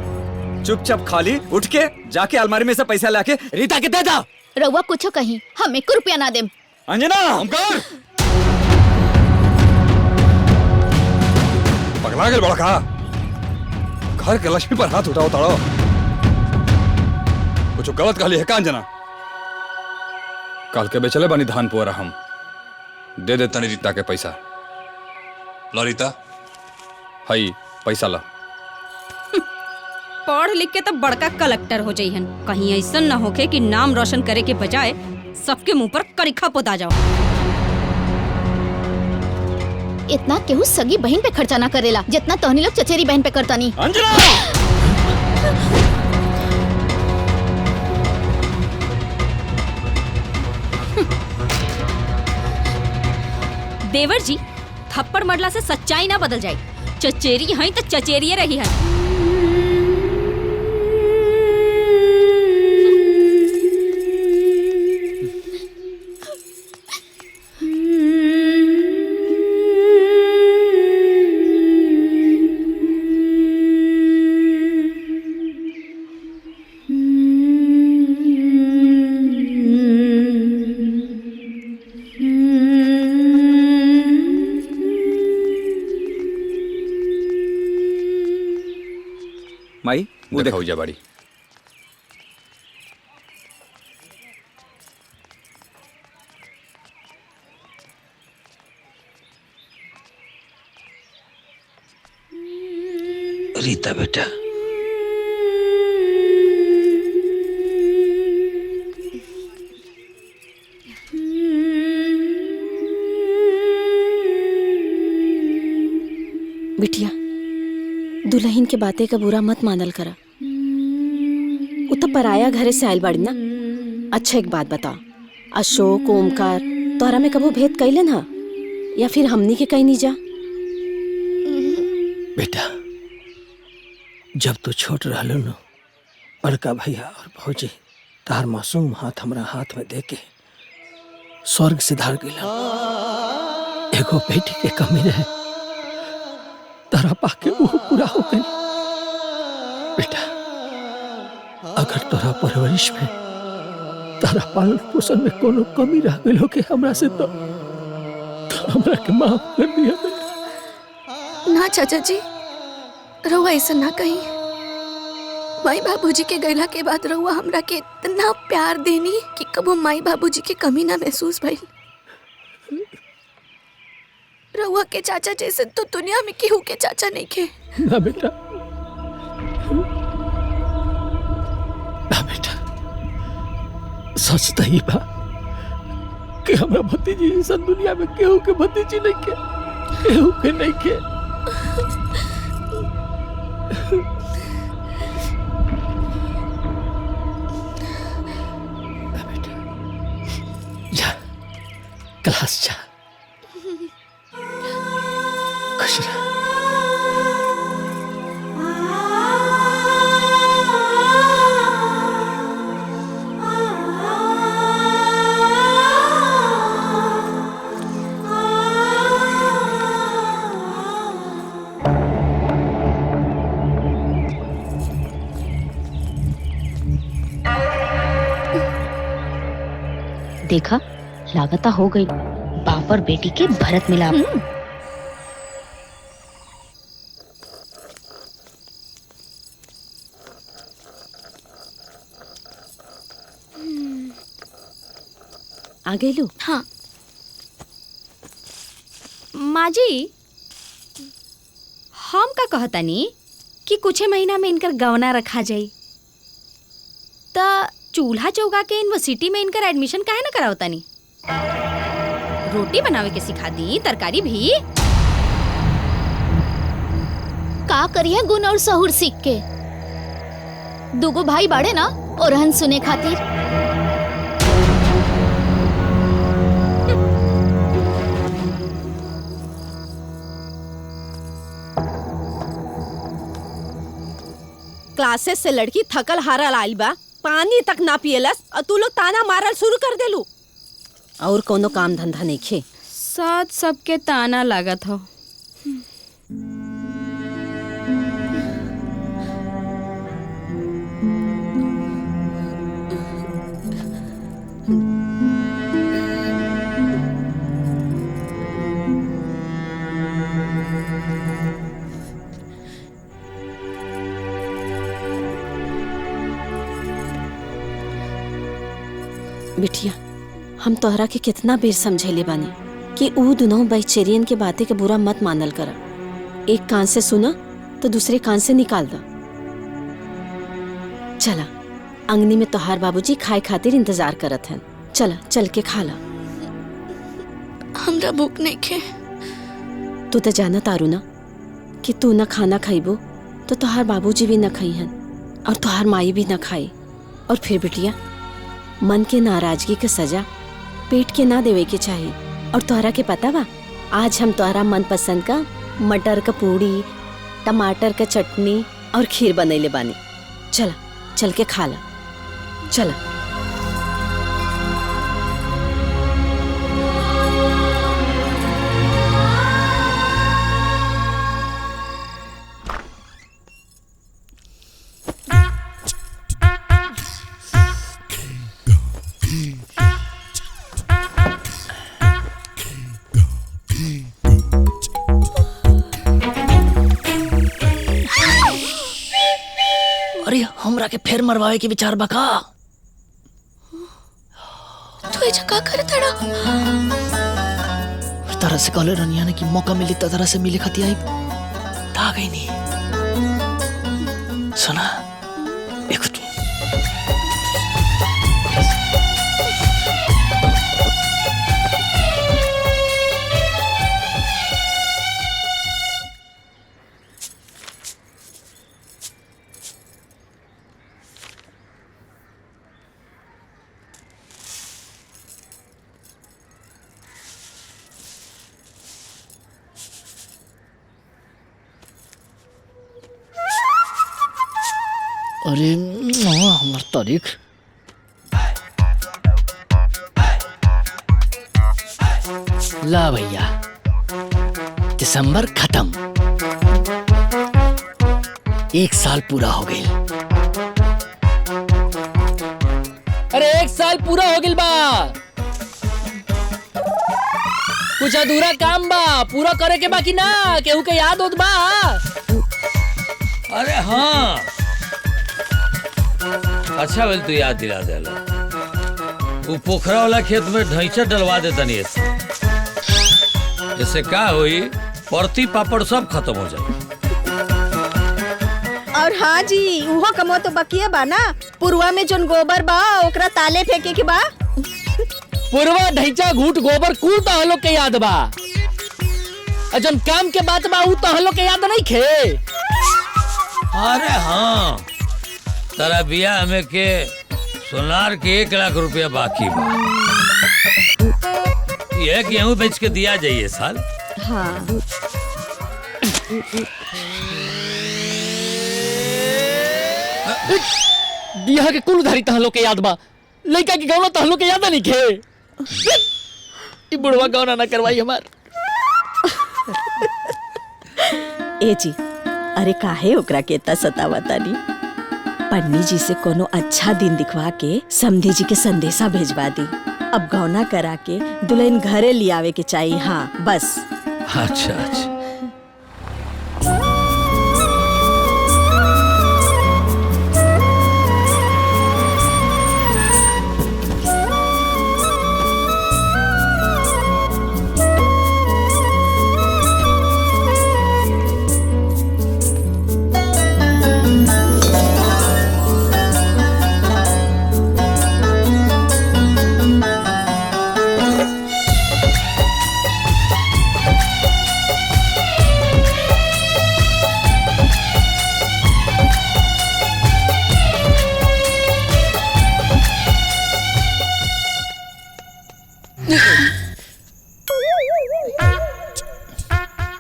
चुपचाप खाली उठ के जाके अलमारी में से पैसा लाके रीता के दे दो। रउआ कुछ कहीं, हम 1 रुपया ना देम। अंजना हमकर पगला गेल बड़ा का? घर के लक्ष्मी पर हाथ उठाओ ताड़ो। कुछ गलत कहली है का अंजना? काल के बेचले बानी धान पुअरा हम। दे दे तनी रीता के पैसा। ला रीता, हई पैसा ला। पढ़ लिख के तो बड़का कलेक्टर हो जाइहन। कहीं ऐसा न होके कि नाम रोशन करे के बजाय सबके मुंह पर करिखा पोता जाओ। इतना केहू सगी बहन पे खर्चा ना करेला जितना तोहनी लोग चचेरी बहन पे करता नहीं। देवर जी, थप्पड़ मरला से सच्चाई ना बदल जाए। चचेरी हैं तो चचेरिये रही है। माई वो देखो जा बाड़ी। रीता बेटा, बिटिया दुल्हन के बातें का बुरा मत मानल करा। वो तो पराया घरे से आयल बाड़ी ना। अच्छा एक बात बताओ, अशोक ओमकार तोहरा में कबो भेद कैलन हा या फिर हमनी के कहीं नहीं जा? बेटा जब तू छोट रहलो न, बड़का भैया और भौजी तार मासूम हाथ हमरा हाथ में देके स्वर्ग से धार गइला। एगो बेटी के कमी रहे, तारा पाके वो पूरा हो गई। बेटा अगर तोरा परवरिश में, तारा पालन पोषण में कोनो कमी रह गई हो के हमरा से, तो हमरा के माफ कर दिया बेटा। ना चाचा जी, रउआ ऐसा ना कही। माई बाबूजी के गैला के बाद रउआ हमरा के इतना प्यार देनी कि कबो माई बाबूजी के कमी ना महसूस भइल। रउआ के चाचा जैसे तो दुनिया में केहू के चाचा नहीं के। ना बेटा, ना बेटा, सच तो ही बा कि हमरा भतीजी जैसा दुनिया में केहू के भतीजी नहीं के, केहू के नहीं के। जा क्लास जा, खुश रह। देखा, लागता हो गई बाप और बेटी के भरत मिलाप। आ गई लो? हाँ माँ जी, हम का कहतानी कि कुछ महीना में इनकर गवना रखा जाई, त चूल्हा चौका के यूनिवर्सिटी में इनकर एडमिशन काहे ना करावतानी? रोटी बनावे के सिखा दी, तरकारी भी। का करिए गुण और सहूर सीख के? दुगो भाई बाड़े ना ओरहन सुने खातिर। क्लासेस से लड़की थकल हारल आइल बा, पानी तक ना पियलस और तू लोग ताना मारल शुरू कर देलू। और कोनो काम धंधा नहीं खे? साथ सबके ताना लागत हो। बिटिया हम तोहरा के कितना बेर समझेले बानी कि ऊ दोनों बेचैरियन के बातें के बुरा मत मानल करा। एक कान से सुना तो दूसरे कान से निकाल दो। चला अंगनी में तोहार बाबूजी खाए खातिर इंतजार करत हैं। चला चल के खा ला। हमरा भूख नहीं खे। तू तो जाना तारू ना कि तू न खाना खाइबो तो तोहार बाबूजी भी न खाइहन और तोहार माई भी न खाई। और फिर बिटिया मन के नाराजगी के सजा पेट के ना देवे के चाहिए। और तोहरा के पता बा, आज हम तोहरा मन पसंद का मटर का पूड़ी, टमाटर का चटनी और खीर बनैले बानी। चला चल के खा ला। चला अरे हमरा के फेर मरवावे के विचार बका। तू ऐसा का करे तड़ा? तरह से कहले रनिया ने कि मौका मिली तो तरह से मिले खती आई ता गई नहीं। सुना देखो तू अरे हमार तारीख ला भैया, दिसंबर खत्म, 1 साल पूरा हो गई। अरे 1 साल पूरा हो गइल बा, कुछ अधूरा काम बा, पूरा करे के बाकी ना, केहू के याद होत बा। अरे हाँ, अच्छा वेल तू याद दिला देला। वो पोखरा वाला खेत में ढैंचा डलवा दे तनी इससे का हुई, परती पापड़ सब खत्म हो जाए। और हाँ जी, उहो कमो तो बकिया बा ना, पुरवा में जोन गोबर बा ओकरा ताले फेंके के बा। पुरवा ढैंचा घूट गोबर कुल तो हलो के याद बा, और जोन काम के बात बा ऊ तो हलो के याद नहीं खे। अरे हाँ, तारा बिया हमें के सोनार के 1 लाख रुपया बाकी बा, यह गेहूं बेच के दिया जाइए साल। हाँ। बिया के कुल उधारी तहलो के याद बा, लड़का की गौना तहलो के याद नहीं खे। ई बुढ़वा गौना ना करवाई हमार। ए जी, अरे काहे ओकरा के इतना सतावतानी? पंडित जी से कोनो अच्छा दिन दिखवा के समधी जी के संदेशा भेजवा दी। अब गौना करा के दुल्हन घरे ले आवे के चाहिए। हाँ बस। अच्छा अच्छा।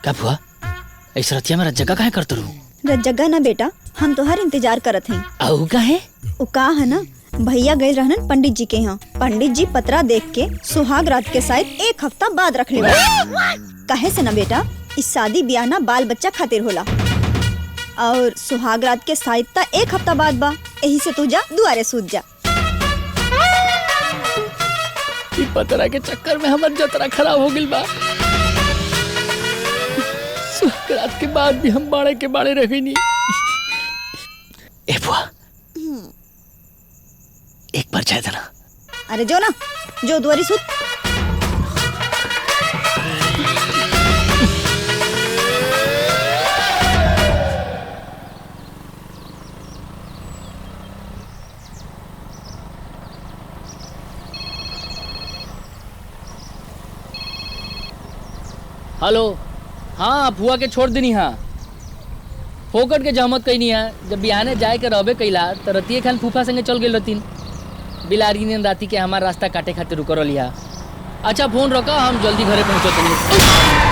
कब हुआ ऐसा रतिया में जगह काहे करत रहू? जगह ना बेटा, हम तोहार इंतजार करत हैं। आऊ काहे? उ का है ना, भैया गए रहन पंडित जी के यहाँ। पंडित जी पतरा देख के सुहाग रात के शायद 1 हफ्ता बाद रख ले। कहे से ना बेटा, इस शादी ब्याह ना बाल बच्चा खातिर होला, और सुहाग रात के शायद ता 1 हफ्ता बाद बा। यही से तू जा दुआरे सूत जा। ई पतरा के चक्कर में हमर जतरा खराब हो गइल बा। रात के बाद भी हम बाड़े के बाड़े रह गई नहीं। ए बुआ, एक बार जाए ना। अरे जो ना, जो दुआरी सूत। हेलो, हाँ फुआ के छोड़ देनी। हाँ फोकट के जहमत कहीं नहीं है। जब बिहाने जाए के रहबे कैला तो रतिये खान फूफा संगे चल गए लतीन। बिलारी ने राती के हमार रास्ता काटे खातिर रुक लिया। अच्छा फोन रखा, हम जल्दी घरे पहुँचो।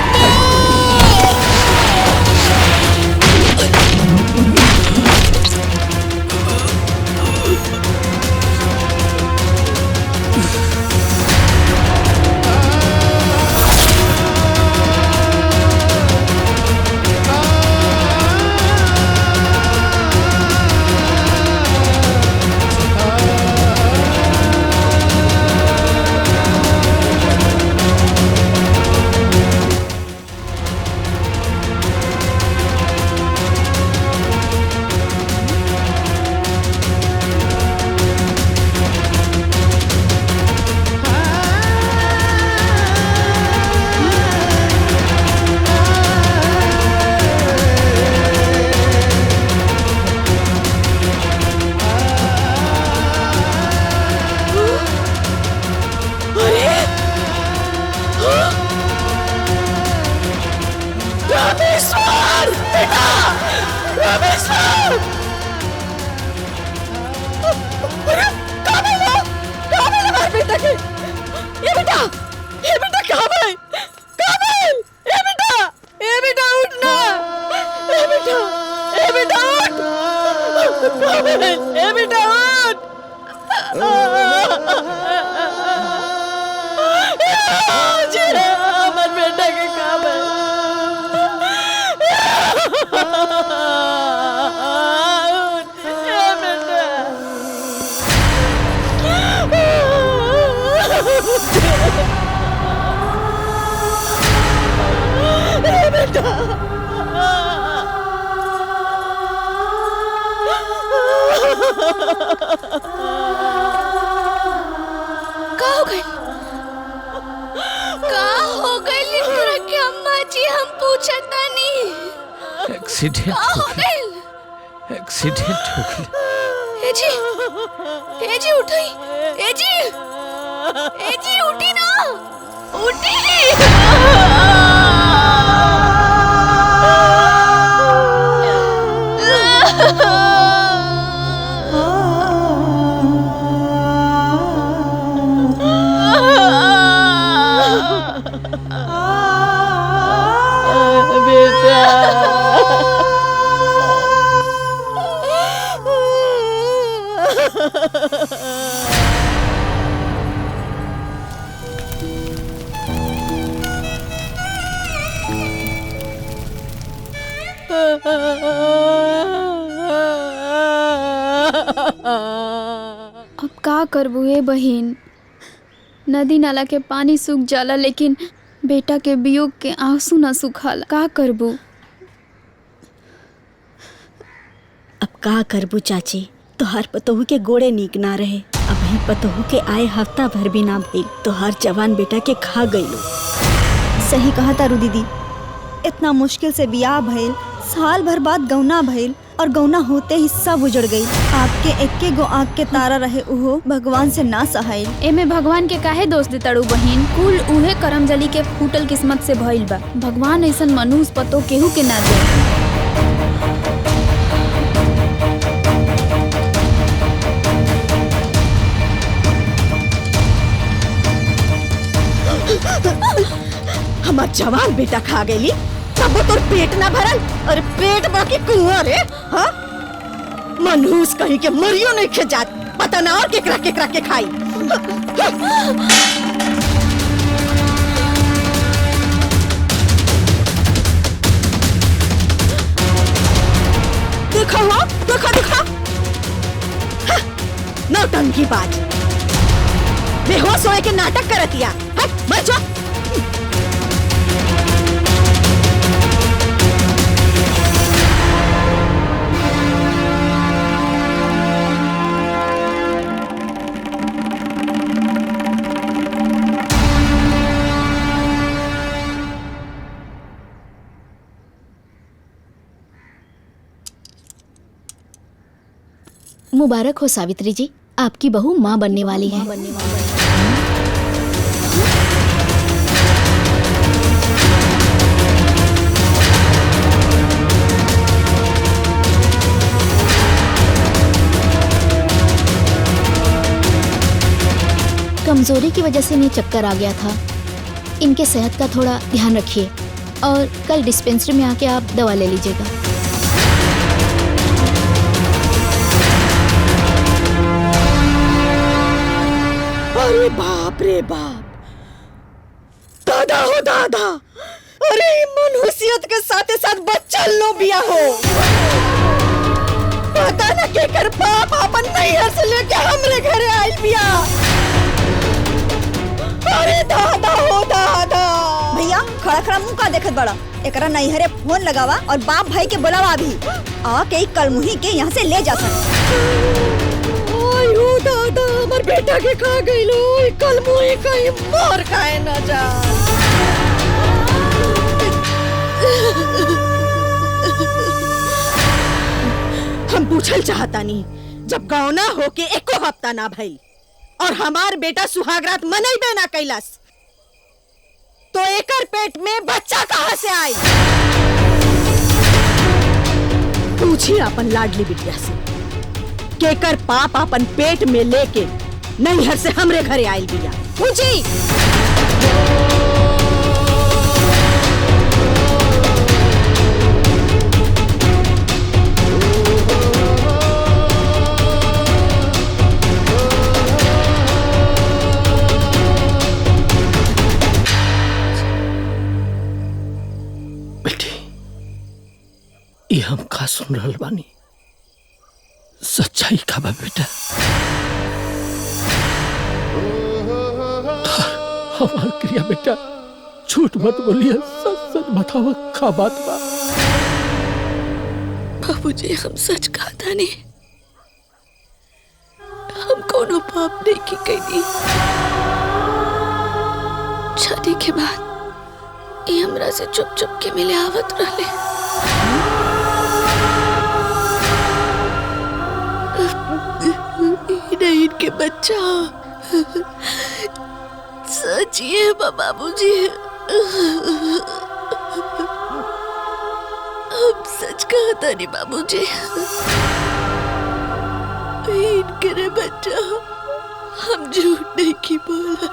ए बेटा उठ। जी हमार बेटा के काम है। ए बेटा। ए बेटा। का हो गई? का हो गई लिखरा के अम्मा जी? हम पूछता नहीं। एक्सीडेंट का हो गई? एक्सीडेंट हो गया। ए जी उठी। ए जी उठी ना, उठी। अब का करबू ए बहिन? नदी नाला के पानी सूख जाला लेकिन बेटा के वियोग के आंसू ना सुखाला। का करबू? अब का करबू चाची, तोहार पतोहू के गोड़े नीक ना रहे। अभी पतोहू के आए हफ्ता भर भी ना भइल, तोहार जवान बेटा के खा गइलो। सही कहा तारू दीदी, इतना मुश्किल से बियाह भइल, साल भर बाद गौना भइल और गौना होते ही सब उजड़ गई। आपके एक्के गो आँख के तारा रहे उहो भगवान से ना सहाइल। एमे भगवान के काहे दोष दे तड़ू बहिन? कुल उहे करमजली के फूटल किस्मत से भइल बा। भगवान ऐसन मनुष्य पतो केहू के ना दे। हमार जवान बेटा खा गई, तब तोर पेट ना भरल। अरे पेट बाकी कुआं रे। हाँ, मनहूस कहीं के मरियो नहीं खे जात, पता ना और केकरा केकरा के खाई। देखो हो, देखो नौटंकी बाज, बेहोश होए के नाटक करतिया। बचो। मुबारक हो सावित्री जी, आपकी बहू माँ बनने वाली है। कमजोरी की वजह से इन्हें चक्कर आ गया था। इनके सेहत का थोड़ा ध्यान रखिए और कल डिस्पेंसरी में आके आप दवा ले लीजिएगा। अरे बाप रे बाप, दादा हो दादा। अरे मनुष्यत के साथ साथ बच्चा लो बिया हो। पता न के कर बाप अपन नैहर से लेके हमरे घरे आइल बिया। अरे दादा हो दादा। भैया खड़ा खड़ा मुंह का देखत बड़ा, एकरा नैहरे फोन लगावा और बाप भाई के बुलावा भी, आके कल मुही के यहाँ से ले जा सकते। दादा हमार बेटा के खा गई लो, कल मुही कहीं मोर खाए ना जा। हम पूछल चाहता नहीं, जब गौना होके एको हफ्ता ना भइल और हमार बेटा सुहागरात मनैबे ना कैलास, तो एकर पेट में बच्चा कहाँ से आई? पूछी अपन लाडली बिटिया से, केकर पाप अपन पेट में लेके नैहर से हमरे घरे आइल बिया। पूछी। ये हम का सुन रहल बानी सच्चाई का बा बेटा? हमार क्रिया बेटा झूठ मत बोलिए, सच सच बताओ का बात बा। बाबूजी हम सच कहता नहीं, हम कोनो पाप नहीं की कही। शादी के बाद ये हमरा से चुप चुप के मिले आवत रहले। नहीं इनके बच्चा सच ये बाबूजी, हम सच कहता नहीं बाबूजी, इनके बच्चा, हम झूठ नहीं की बोला।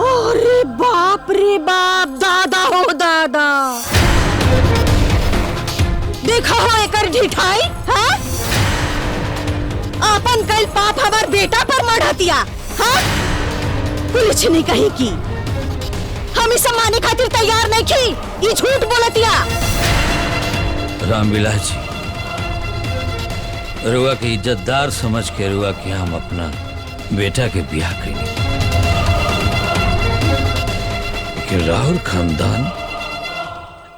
अरे बाप रे बाप, दादा हो दादा, देखा हो एकर ढिठाई है? अपन कल पाप हमार बेटा पर मढ़तिया, हाँ? पुलिस नहीं कही की, हम इसे माने खातिर तैयार नहीं की, ये झूठ बोलतिया। रामविलास जी, रुआ के इज्जतदार समझ के रुआ के हम अपना बेटा के ब्याह करेंगे कि राहुल खानदान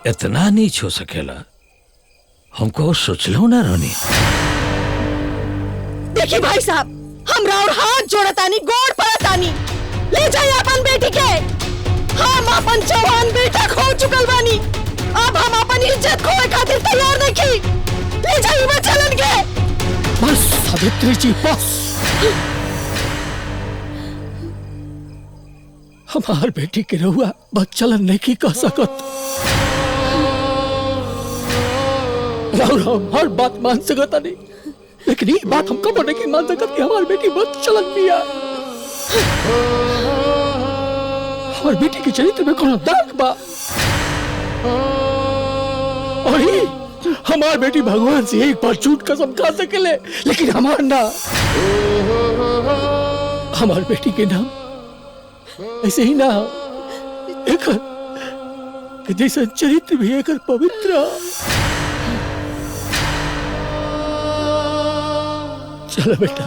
इतना नीच हो सकेला, हमको सोचलो ना रोनी। देखिए भाई साहब, हम राउर हाथ जोड़तानी, गोड़ पड़तानी, ले जाइए अपन बेटी के। हम अपन जवान बेटा खो चुकल बानी, अब हम अपन इज्जत खोए खातिर तैयार नहीं की। ले जाइए बच्चन के। बस सावित्री जी बस, हमार बेटी के रहुआ बच्चलन नहीं की कह सकत। राहुल हम हर बात मान सकता नहीं, लेकिन ये बात हम कब नहीं मान सकत कि हमारी बेटी बच्चलन बिया। हमारी बेटी के चरित्र में कोनो दाग बा, और ही हमार बेटी भगवान से एक बार झूठ कसम खा सकेले, लेकिन हमार ना। हमार बेटी के नाम ऐसे ही ना, एक जैसा चरित्र भी एक पवित्र। चलो बेटा,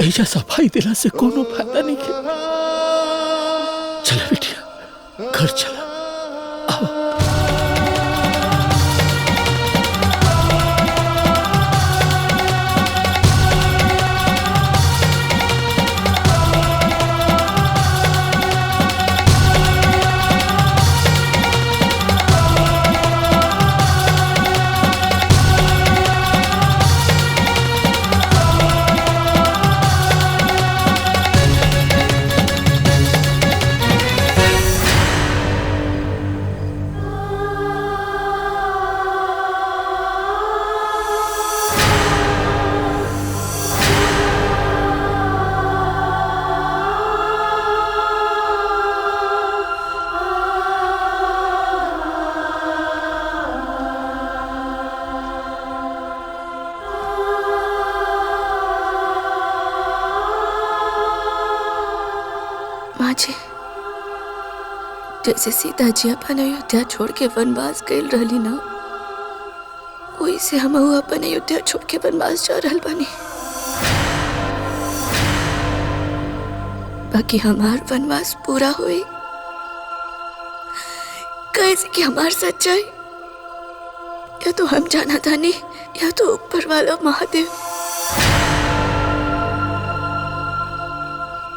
ऐसा सफाई देना से कोनो फायदा नहीं है। चलो बेटिया घर चला। जैसे सीता जी अपन अयोध्या छोड़ के वनवास गए रहली ना, वही से हम अपन अयोध्या छोड़ के वनवास जा रहल बानी। बाकी हमार वनवास पूरा हुई, कैसे कि हमार सच्चाई या तो हम जाना था नहीं, या तो ऊपर वाला महादेव।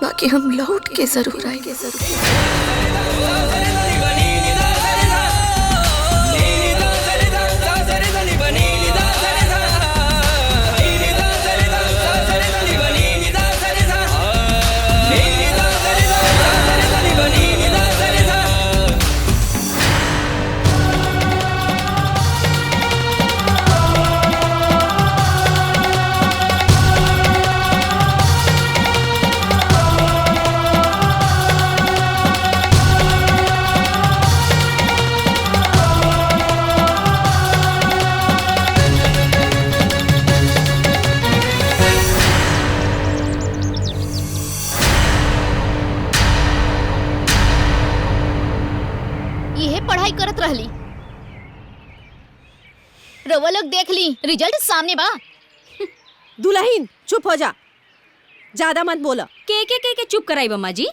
बाकी हम लौट के जरूर आएंगे, जरूर। में पढ़ाई करत रहली। रउआ लोग देख ली, रिजल्ट सामने बा। दुल्हन चुप हो जा, ज्यादा मत बोला। के चुप कराई अम्मा जी,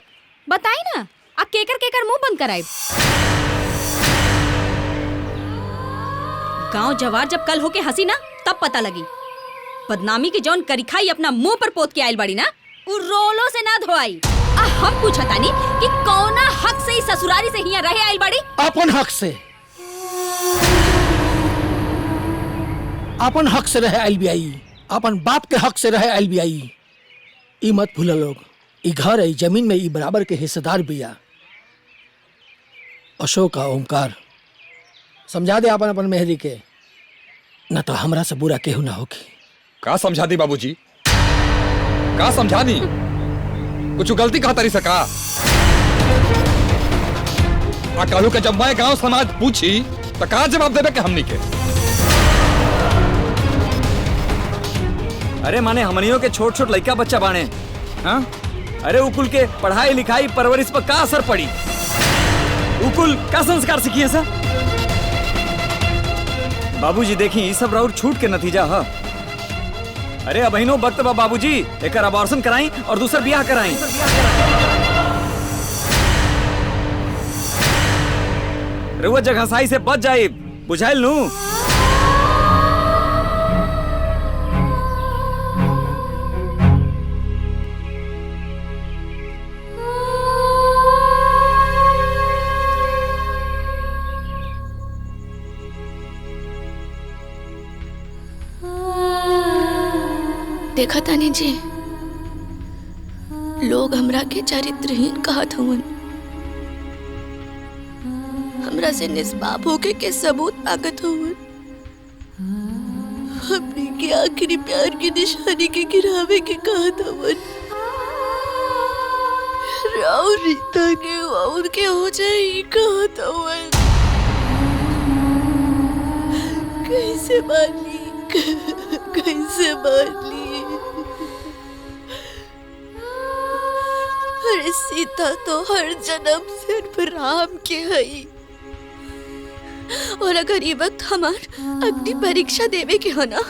बताई ना आ केकर मुंह बंद कराई। गांव जवार जब कल होके हंसी ना तब पता लगी बदनामी की जौन करिखाई अपना मुंह पर पोत के आयल बाड़ी ना उ रोलो से ना धोआई। आ हम पूछतानी कि कौना हक से इस ससुरारी से हिया रहे आयल बाड़ी? अपन हक से, अपन हक से रहे आयल बियाई, अपन बाप के हक से रहे आयल बियाई। ई मत भूला लोग, ई घर है, जमीन में ई बराबर के हिस्सेदार बिया। अशोक ओमकार समझा दे अपन अपन मेहरी के, न तो हमरा से बुरा केहू ना होगी। का समझा दी बाबूजी, का समझा दी? कुछ गलती कहा तरी सका? कहलू के जब मैं गांव समाज पूछी तो कहा जवाब देवे के हमनी के? अरे माने हमनियों के छोट छोट लड़का बच्चा बाने, हाँ? अरे उकुल के पढ़ाई लिखाई परवरिश पर का असर पड़ी? उकुल का संस्कार सीखिए सर? बाबूजी देखी ये सब राउर छूट के नतीजा है। अरे अब अहिनो वक्त बा बाबूजी, एक अबॉर्शन कराई और दूसरा ब्याह कराई। रुआ जगहसाई से बच जाए, बुझाइल नू? देखा तानी जी, लोग हमरा के चरित्रहीन कहत हवन, हमरा से निष्पाप होके के सबूत मांगत हवन, अपने के आखिरी प्यार की निशानी के गिरावे के कहत हवन। राव रीता के और के हो जाए कहत हवन। कैसे मानी, कैसे मानी? अरे सीता तो हर जन्म सिर्फ राम के हई, और अगर ये वक्त हमार अग्नि परीक्षा देवे के हो ना,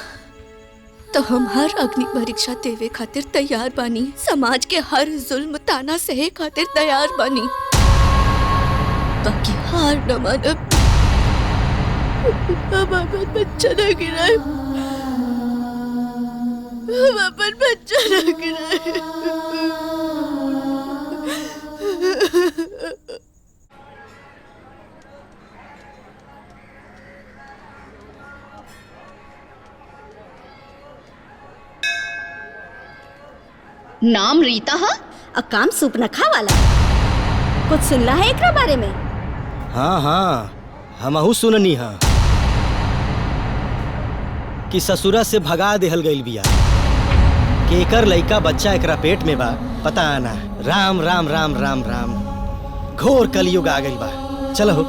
तो हम हर अग्नि परीक्षा देवे खातिर तैयार बानी। समाज के हर जुल्म ताना सहे खातिर तैयार बानी, ताकि हार न मानब। हम अपन बच्चा न गिराए, हम अपन बच्चा न गिराए। नाम रीता है और काम सुपनखा वाला। कुछ सुनला है एकरा बारे में? हाँ हाँ, हमहू सुननी है कि ससुरा से भगा देहल गईल बिया। केकर लइका बच्चा एकरा पेट में बा पता ना। राम राम राम राम राम, घोर कलयुग आ गईल बा। चलो हो।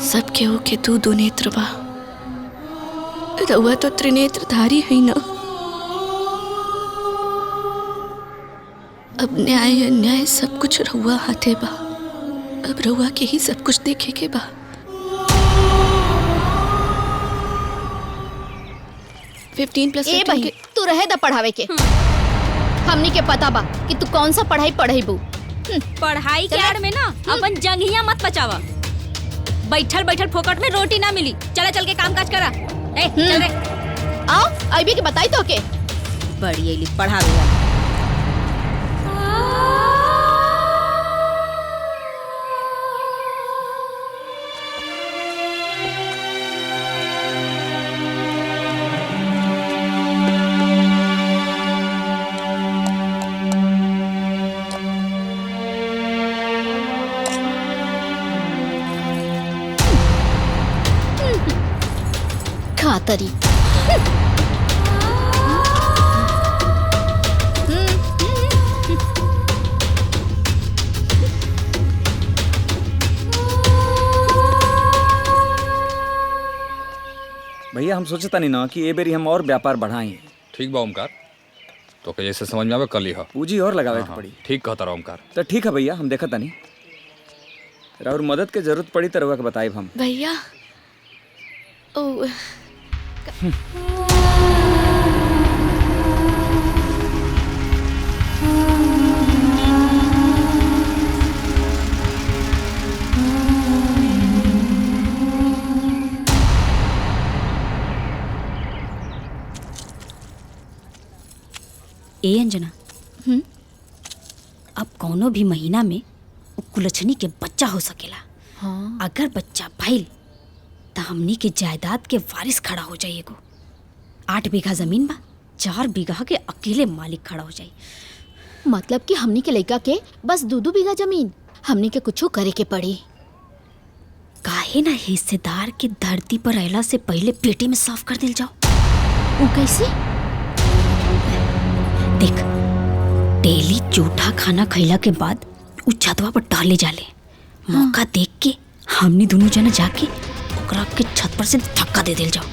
सब केहू के तू दो नेत्र बा, रउआ तो त्रिनेत्रधारी है ना। अब न्याय अन्याय सब कुछ रउआ हाथे बा, अब रउआ के ही सब कुछ देखे के बा। 15 प्लस ए भाई, तू रहे दा पढ़ावे के। हमनी के पता बा कि तू कौन सा पढ़ाई पढ़ेबू। पढ़ाई के आड़ में ना अपन जंघिया मत पचावा। बैठल बैठल फोकट में रोटी ना मिली। चला चल के काम काज करा। ए चल रे। आओ अभी के बताई तो के। बड़ी एली पढ़ावे वाली। खातरी भैया हम सोचता नहीं ना कि ये बेरी हम और व्यापार बढ़ाई। ठीक बा ओमकार, तो के जैसे समझ में आवे कल ही हो। पूंजी और लगावे के पड़ी। ठीक कहता रहा ओमकार। तो ठीक है भैया, हम देखता नहीं। और मदद के जरूरत पड़ी तो रउआ के बताइब हम। भैया ओ ए अंजना, अब कौनो भी महीना में कुलछनी के बच्चा हो सकेला। हाँ। अगर बच्चा भइल तो हमनी के जायदाद के वारिस खड़ा हो जाइएगो। 8 बीघा जमीन बा, 4 बीघा के अकेले मालिक खड़ा हो जाई। मतलब कि हमनी के लड़का के बस 2-2 बीघा जमीन हमनी के कुछ करे के पड़ी। काहे ना हिस्सेदार के धरती पर अहला से पहले पेटी में साफ कर दिल जाओ। वो कैसे? देख, डेली जूठा खाना खैला के बाद उ छतवा पर टहले जाले। मौका देख के हमनी दोनों जना जाके ओकरा के छत पर से धक्का दे दिल जाओ।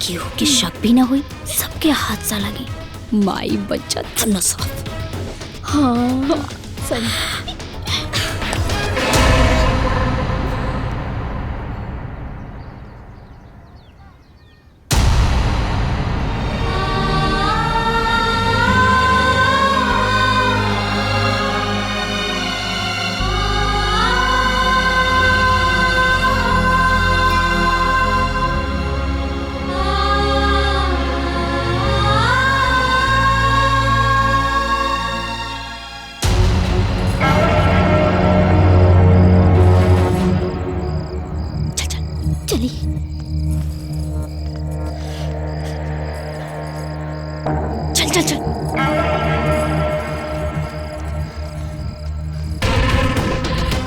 केहू के शक भी ना हुई, सबके हाथ सा लगी। माई बच्चा दोनों साफ। हाँ सही।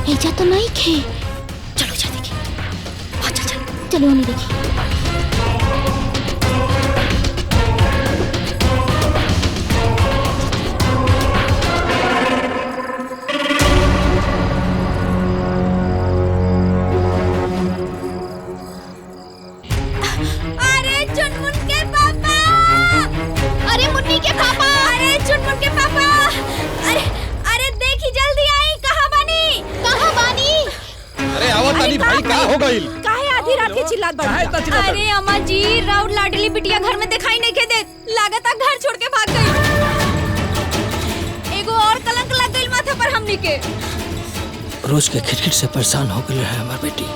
एजा तो नहीं खे। चलो जा देखिए। हाँ चल चल। चलो नहीं देखिए। अरे चुनमुन के पापा! अरे मुन्नी के पापा! अरे चुनमुन के पापा! अरे अरे देखी जल्दी आई, कहाँ बानी? कहाँ बानी? अरे आवत तानी भाई, का हो गइल? काहे आधी रात के चिल्लात बाड़ी? अरे अम्मा जी, राउत लाडली बिटिया घर में दिखाई नहीं के देत। लागता घर छोड़ के भाग गई। एगो और कलंक लग गइल माथे पर हमनी के। रोज के खिटखिट से परेशान हो गई है हमार बेटी।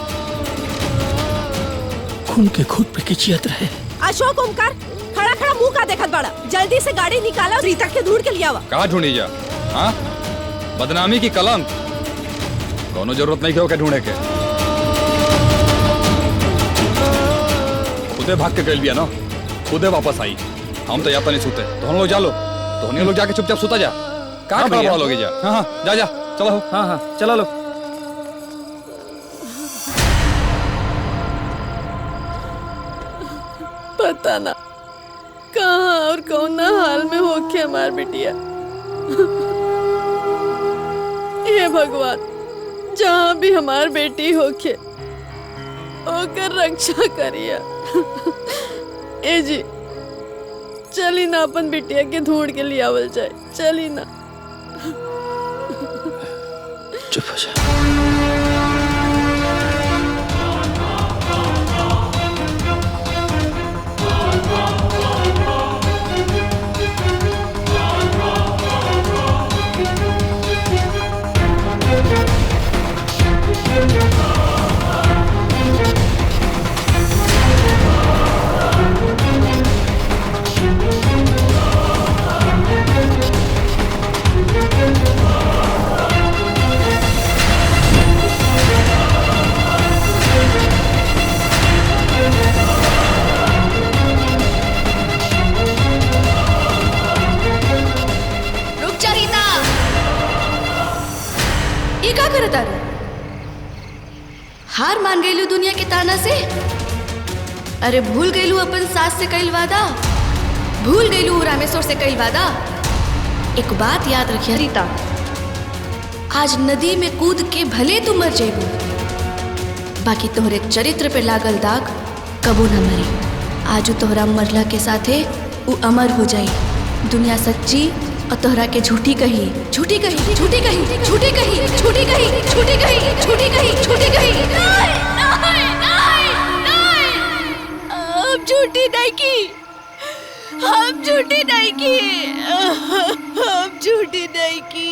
खून के खूद पे किचियत रहे। अशोक ओमकार, खड़ा खड़ा मुंह का देखत बड़ा। जल्दी से गाड़ी निकाला और रीता के ढूंढ के लिया आवा। कहाँ ढूंढी जा? हाँ, बदनामी की कलंक, कोनो जरूरत नहीं के ढूंढे के। खुदे भाग के गइल बिया ना, खुदे वापस आई। हम तो यहाँ नहीं सूते, तो हम लोग जा लो। तो हम लोग जाके चुपचाप सूता जा। कहाँ खड़ा लोगे जा? हाँ हाँ जा जा, चलो। हाँ हाँ चला लो। पता ना कहाँ और कौन हाल में होके हमार बिटिया। हे भगवान, जहाँ भी हमार बेटी होके ओकर रक्षा करिया। ए जी, चली ना अपन बिटिया के ढूंढ के लिए आवल जाए। चली ना। चुप हो जा। हार मान गईलू दुनिया के ताना से। अरे भूल गईलू अपन सास से कईल वादा, भूल गईलू रामेश्वर से कईल वादा। एक बात याद रखिए रीता, आज नदी में कूद के भले तू मर जेबू, बाकी तोहरे चरित्र पे लागल दाग कबो न मरी। आजू तोहरा मरला के साथे उ अमर हो जाई। दुनिया सच्ची और तोहरा के झूठी कही, झूठी कही, झूठी कही, झूठी कही, झूठी कही, झूठी कही, झूठी कही, झूठी कही। हम झूठी नहीं की, हम झूठी नहीं की, हम झूठी नहीं की।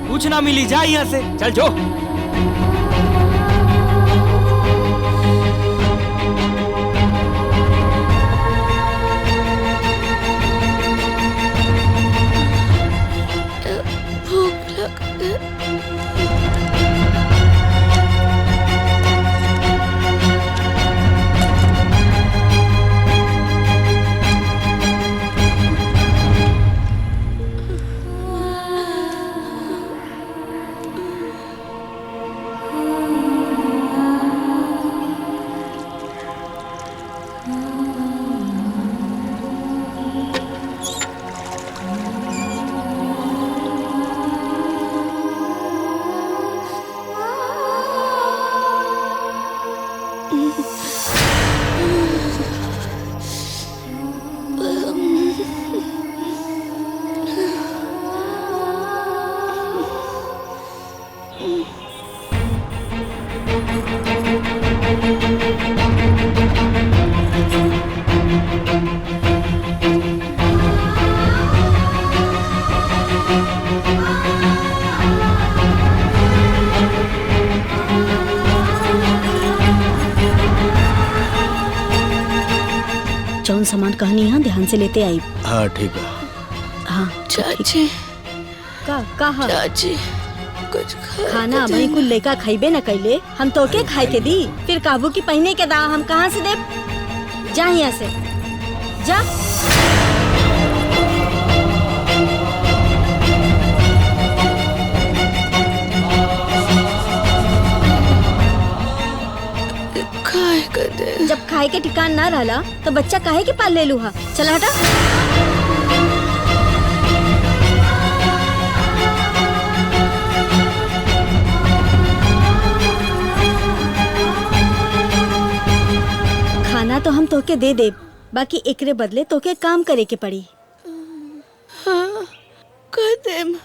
कुछ ना मिली, जा यहाँ से, चल जो। भूख लग जौन सामान कहनी है ध्यान से लेते आई। हाँ ठीक है। हाँ चाची का चाची कुछ खाना भाई कुल लेका खाइबे न कैले, हम तो के खाए के दी, फिर काबू की पहने के दा हम कहाँ से दे। जा यहाँ से जा। जब खाए के ठिकान ना रहला तो बच्चा काहे के पाल ले लूहा। चला हटा। खाना तो हम तोके दे दे, बाकी एकरे बदले तोके काम करे के पड़ी। हाँ कर देम।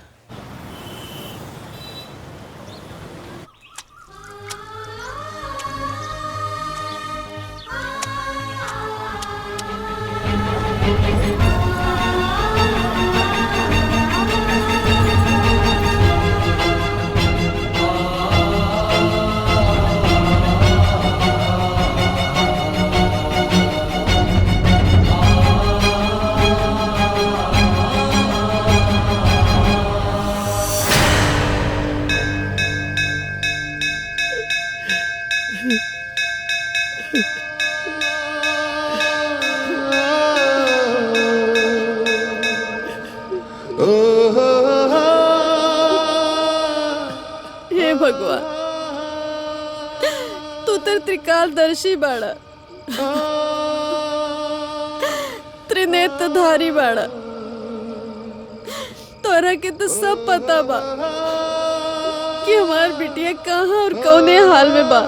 भगवान तू तो त्रिकालदर्शी बाड़ा, त्रिनेत्रधारी बाड़ा। तोरा के तो सब पता बा कि हमार बिटिया कहाँ और कौने हाल में बा।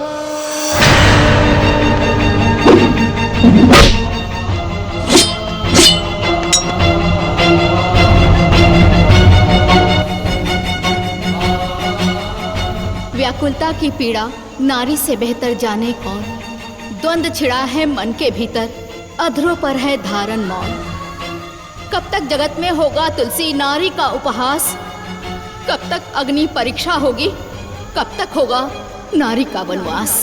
व्याकुलता की पीड़ा नारी से बेहतर जाने कौन। द्वंद छिड़ा है मन के भीतर, अधरों पर है धारण मौन। कब तक जगत में होगा तुलसी नारी का उपहास, कब तक अग्नि परीक्षा होगी, कब तक होगा नारी का वनवास।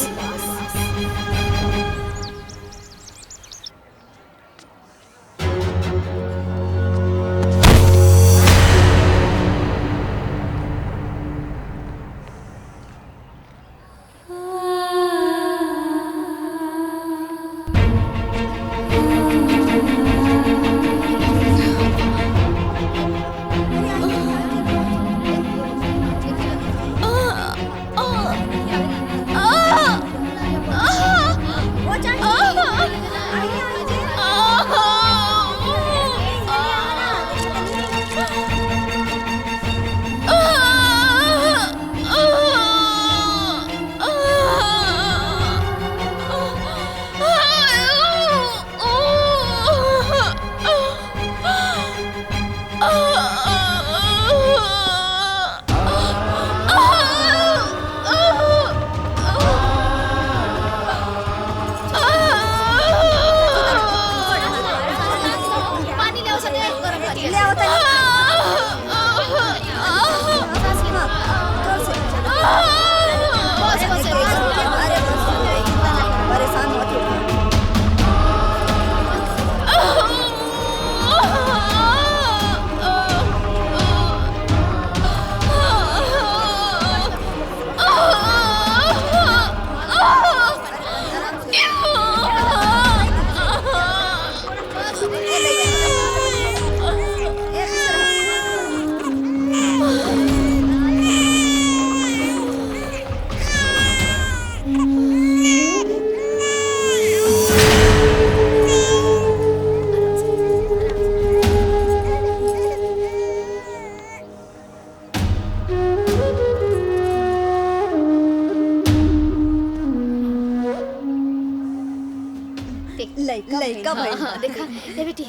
लड़का भाई हाँ, देखा ये बेटी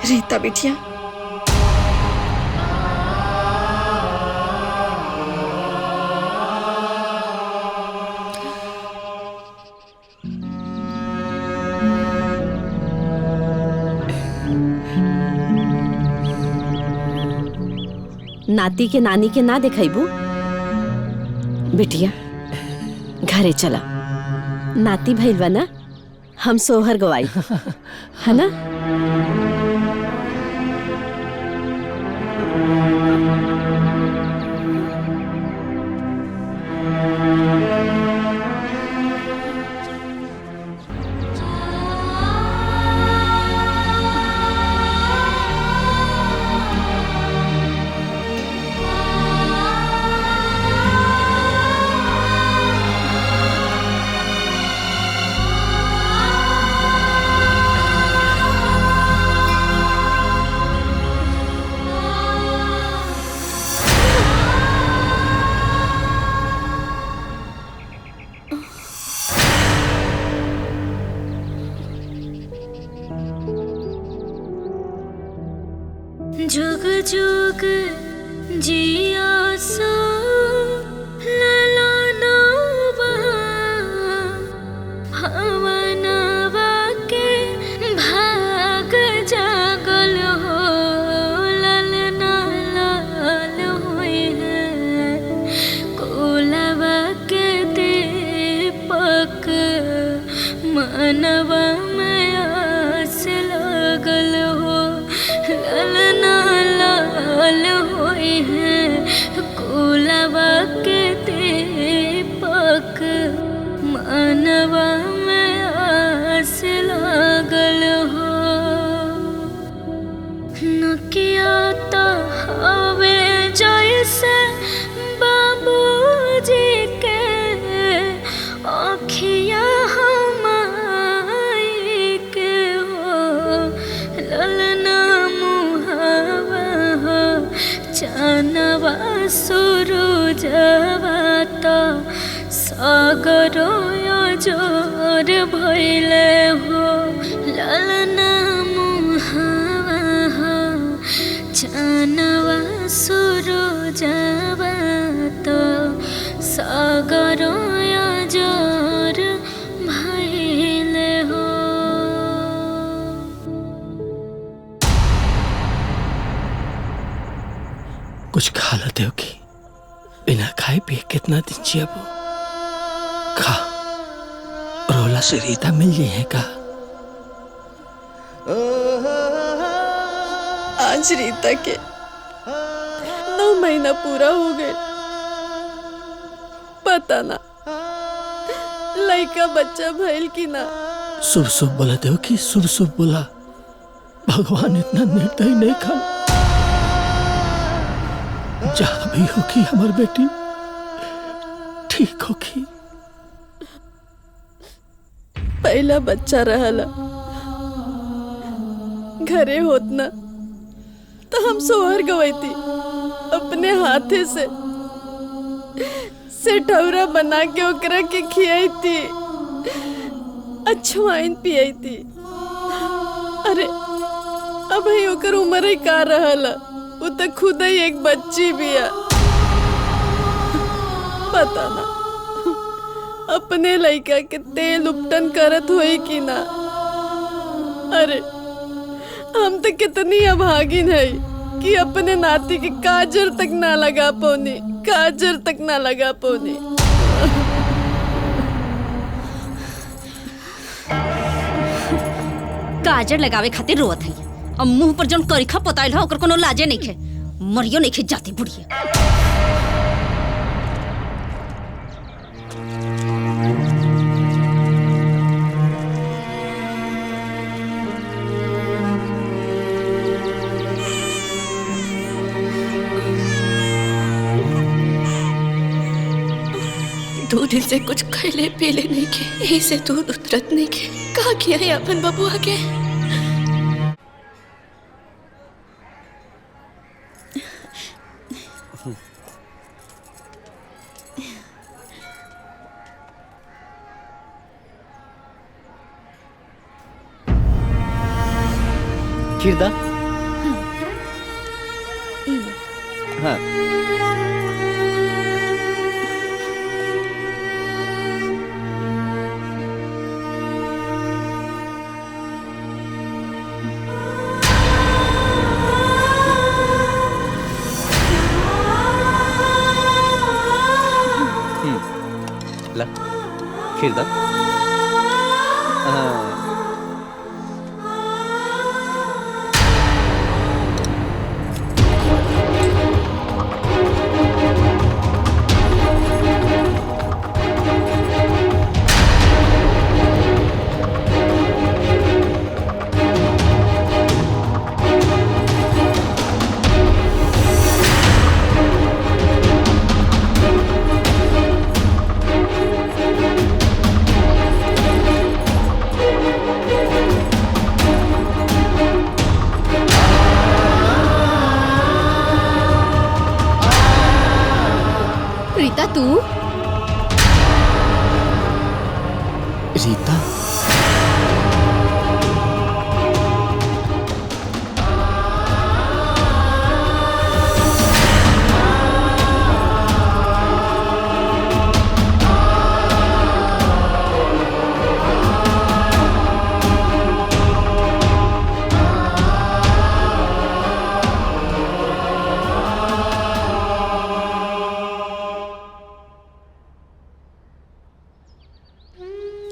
रीता बिटिया नाती के नानी के ना दिखाइबू बिटिया घरे चला नाती भइल बा ना हम सोहर गवाई है ना जुग जुग जिया सो ललनवा हवनवा के भाग जागल हो ललना लाल होई है कोलवा के दीपक मनवा में आस लागल हो ललना लाल होई है कुलवा के दीपक मनवा में आस लागल हो नकिया तो हवे जैसे बाबूजी के अखिया हमाई के हो ललना मुहावा हो चनवा सुरुजवा तो सागरो जोर भइले हो ललना मुहावा हो चनवा सुरुजवा तो सागरो जोर भइले हो। कुछ खा लेते हो कि बिना खाए पिए कितना दिन जियब खा रोला से रीता मिल जाए है का आज रीता के 9 महीना पूरा हो गए। पता ना लड़का बच्चा भइल की ना। शुभ शुभ बोला दे कि शुभ शुभ बोला। भगवान इतना निर्दयी नहीं खा। जहां भी होगी हमारी बेटी ठीक होगी। पहला बच्चा रहला घरे होत ना तो हम सोहर गवाई थी अपने हाथे से ठौरा बना के ओकरा के खियाई थी अजवाइन पियाई थी। अरे अब ही ओकर उम्र ही का रहला वो तो खुद ही एक बच्ची बिया। पता ना अपने लड़का के तेल उपटन करत होई कि ना। अरे हम तो कितनी अभागिन है कि अपने नाती के काजर तक ना लगा पौनी। काजर तक ना लगा पौनी। काजर लगावे खातिर रोत है अब मुंह पर जौन करिखा पोताइल है ओकर कोनो लाजे नहीं खे मरियो नहीं खे जाती बुढ़िया। दो दिन से कुछ खैले पीले नहीं के ऐसे दूध उतरत नहीं के कहा किया है अपन बबुआ के। खीरदा हाँ ला खीरदा हाँ रीता तू रीता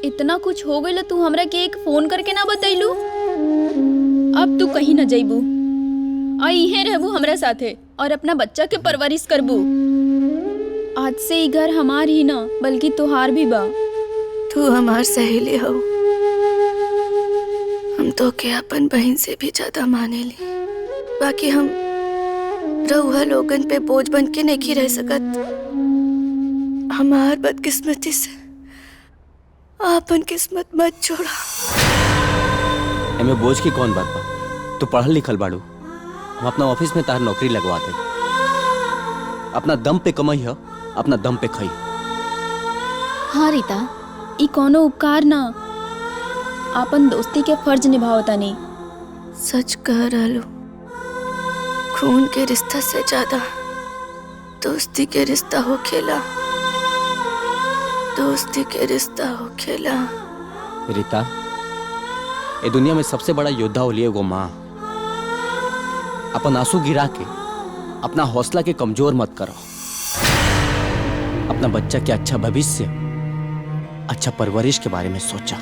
इतना कुछ हो गइल तू हमरा के एक फोन करके ना बतैलू। अब तू कहीं ना जइबू आ इहे रहबू हमरा साथे और अपना बच्चा के परवरिश करबू। आज से ई घर हमार ही ना बल्कि तुहार भी बा। तू हमार सहेली हो, हम तो के अपन बहन से भी ज्यादा माने ली। बाकी हम रउआ लोगन पे बोझ बन के नहीं रह सकत। हमार बदकिस्मती से आपन किस्मत मत छोड़ा। एमे बोझ की कौन बात बा? तू पढ़ल लिखल बाड़ू, हम अपना ऑफिस में तार नौकरी लगवा दे। अपना दम पे कमाई है, अपना दम पे खाई। हाँ रीता, ई कोनो उपकार ना, आपन दोस्ती के फर्ज निभावता नहीं। सच कह रहलो, खून के रिश्ता से ज्यादा दोस्ती के रिश्ता हो खेला। दोस्ती के रिश्ता हो खेला। रीता, ये दुनिया में सबसे बड़ा योद्धा होली एगो माँ। अपन आंसू गिरा के अपना हौसला के कमजोर मत करो। अपना बच्चा के अच्छा भविष्य, अच्छा परवरिश के बारे में सोचा।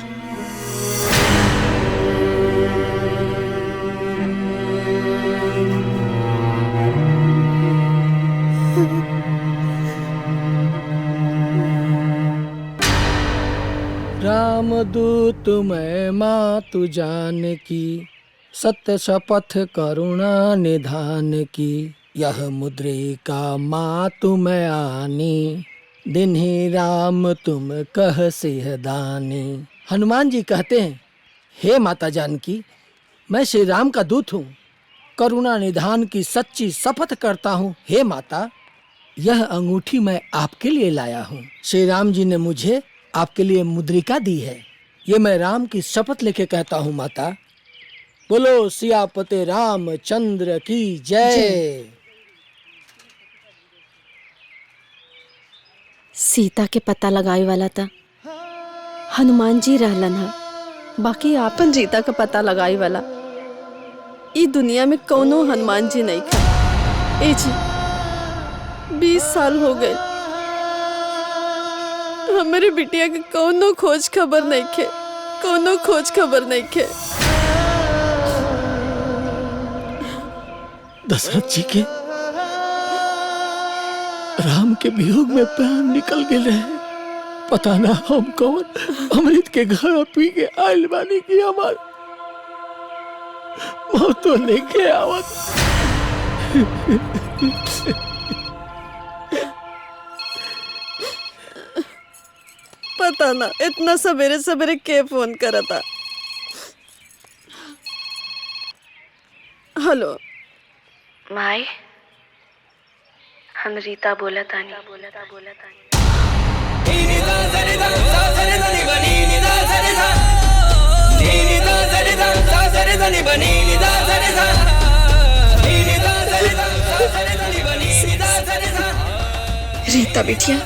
रामदूत मैं मातु जानकी, सत्य शपथ करुणा निधान की। यह मुद्रिका मातु मैं आनी, दिन ही राम तुम कह सिंह दानी। हनुमान जी कहते हैं, हे माता जानकी, मैं श्री राम का दूत हूँ, करुणा निधान की सच्ची शपथ करता हूँ। हे माता, यह अंगूठी मैं आपके लिए लाया हूँ। श्री राम जी ने मुझे आपके लिए मुद्रिका दी है। ये मैं राम की शपथ लेके कहता हूँ माता। बोलो सियापते रामचंद्र की जय। सीता के पता लगाए वाला था हनुमान जी रहलन हा, बाकी आपन रीता का पता लगाए वाला ई दुनिया में कौनो हनुमान जी नहीं खा। ए जी 20 साल हो गए, हमारे बिटिया के कौनो खोज खबर नहीं खे, कौनो खोज खबर नहीं खे। दशरथ जी के राम के वियोग में प्राण निकल गए रहे। पता ना हम कौन अमृत के घर पी के आयल बानी की हमार मौत तो लेके आवत। पता ना इतना सवेरे सवेरे के फोन करा था। हेलो माई, हम रीता बोला तानी। रीता बिटिया,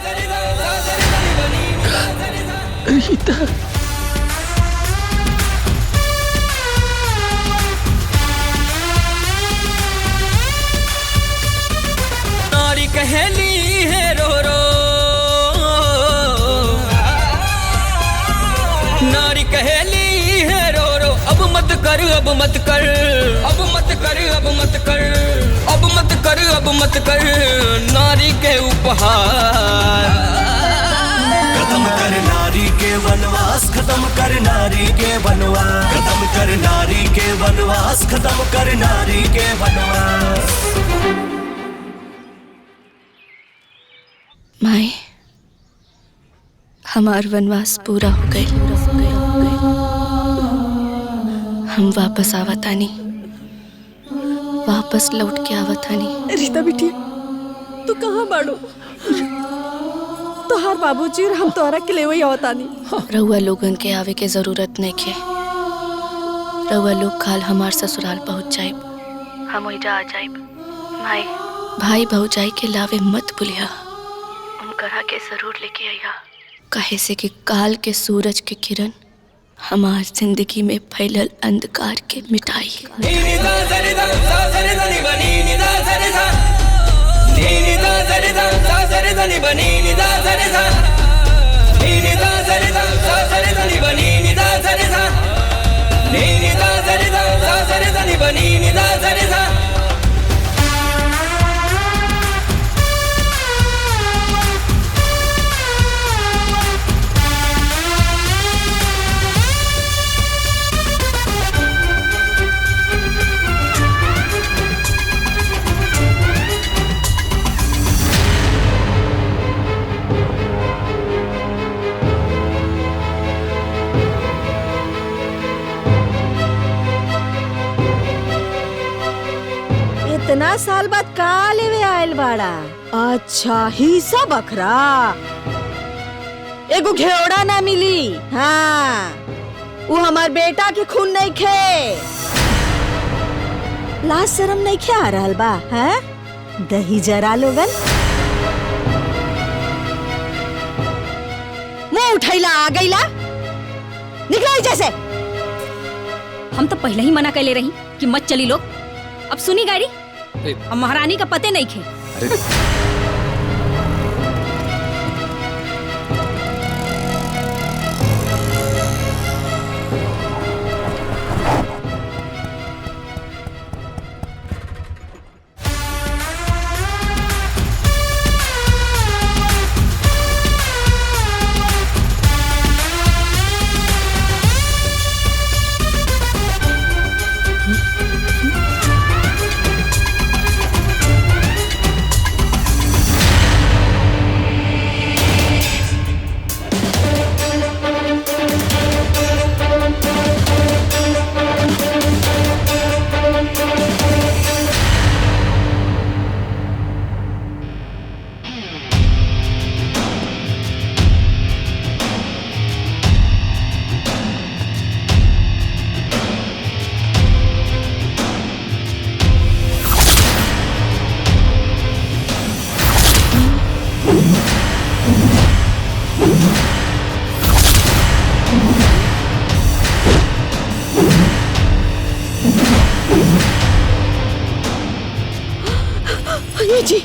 रीता नारी कहली है रो रो, नारी कहली है रो रो। अब मत कर, अब मत कर, अब मत कर, अब मत कर, अब मत कर, अब मत कर नारी के उपहार। खत्म कर नारी के वनवास, खत्म कर नारी के वनवास, खत्म कर नारी के वनवास, खत्म कर नारी के वनवास। माई, हमार वनवास पूरा हो गए। हम वापस आवतानी, वापस लौट के आवतानी। रीता बिटिया, तू कहाँ बाड़ू? तोहार बाबूजी और हम तोहरा के ले वही आवतानी। रउआ लोगन के आवे के जरूरत नहीं के। रउआ लोग खाल हमार ससुराल पहुँच जाइब, हम ओइजा आ जाइब। माई, भाई भौजाई के लावे मत भूलिया, उनकरा के जरूर लेके आइया। कहे से कि काल के सूरज के किरण हमार जिंदगी में फैलल अंधकार के मिटाई। नी नी दा सरे दा सा सरे दा नी बनी नी दा सरे दा। इतना साल बाद का लेवे आयल बाड़ा? अच्छा हिस्सा बखरा, एगो घेवड़ा ना मिली। हाँ वो हमार बेटा के खून नहीं खे। लाज शरम नहीं खे आ रहल बा? हैं दही जरा लोगन, मुंह उठैला आ गईला, निकला जैसे। हम तो पहले ही मना कर ले रही कि मत चली लोग। अब सुनी गाड़ी, अब महारानी का पते नहीं खे। जी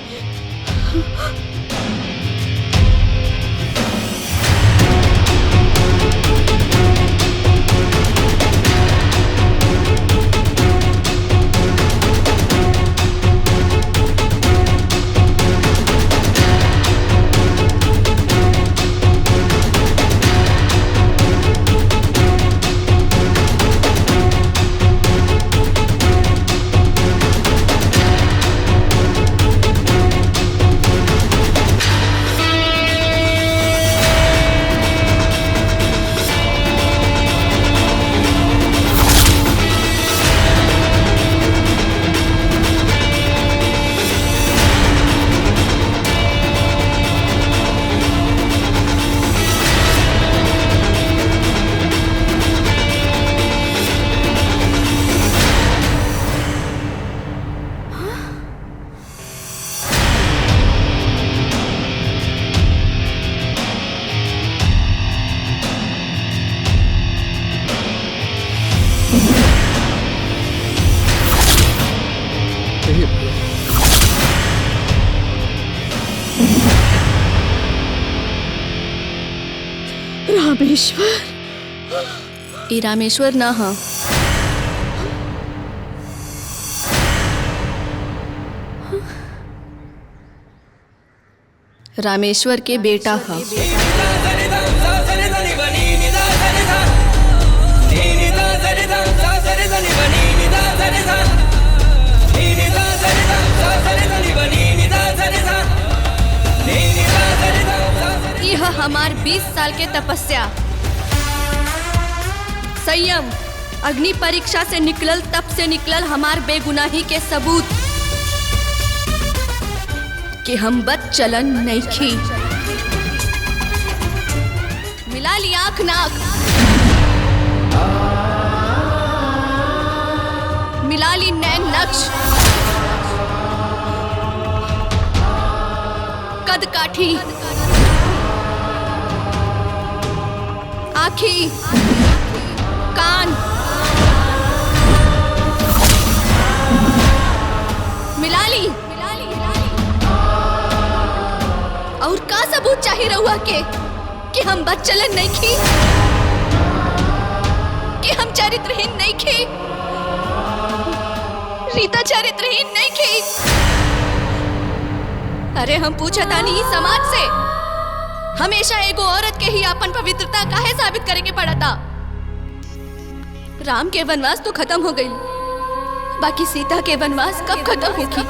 रामेश्वर, ई रामेश्वर ना हा, रामेश्वर के बेटा हा। यह हमार 20 साल के तपस्या, संयम, अग्नि परीक्षा से निकलल, तप से निकलल हमार बेगुनाही के सबूत कि हम बद चलन नहीं खी। मिला ली आंख नाक, मिला ली नैन नक्श, कद काठी, आँखी, कान, मिला ली। और का सबूत चाहिए रहुआ के कि हम बद चलन नहीं खी, कि कि हम चरित्रहीन नहीं खे। रीता चरित्रहीन नहीं खे। अरे हम पूछा तानी ही समाज से हमेशा एगो औरत के ही अपन पवित्रता काहे साबित करे के पड़ा था। राम के वनवास तो खत्म हो गई, बाकी सीता के वनवास कब खत्म होगी?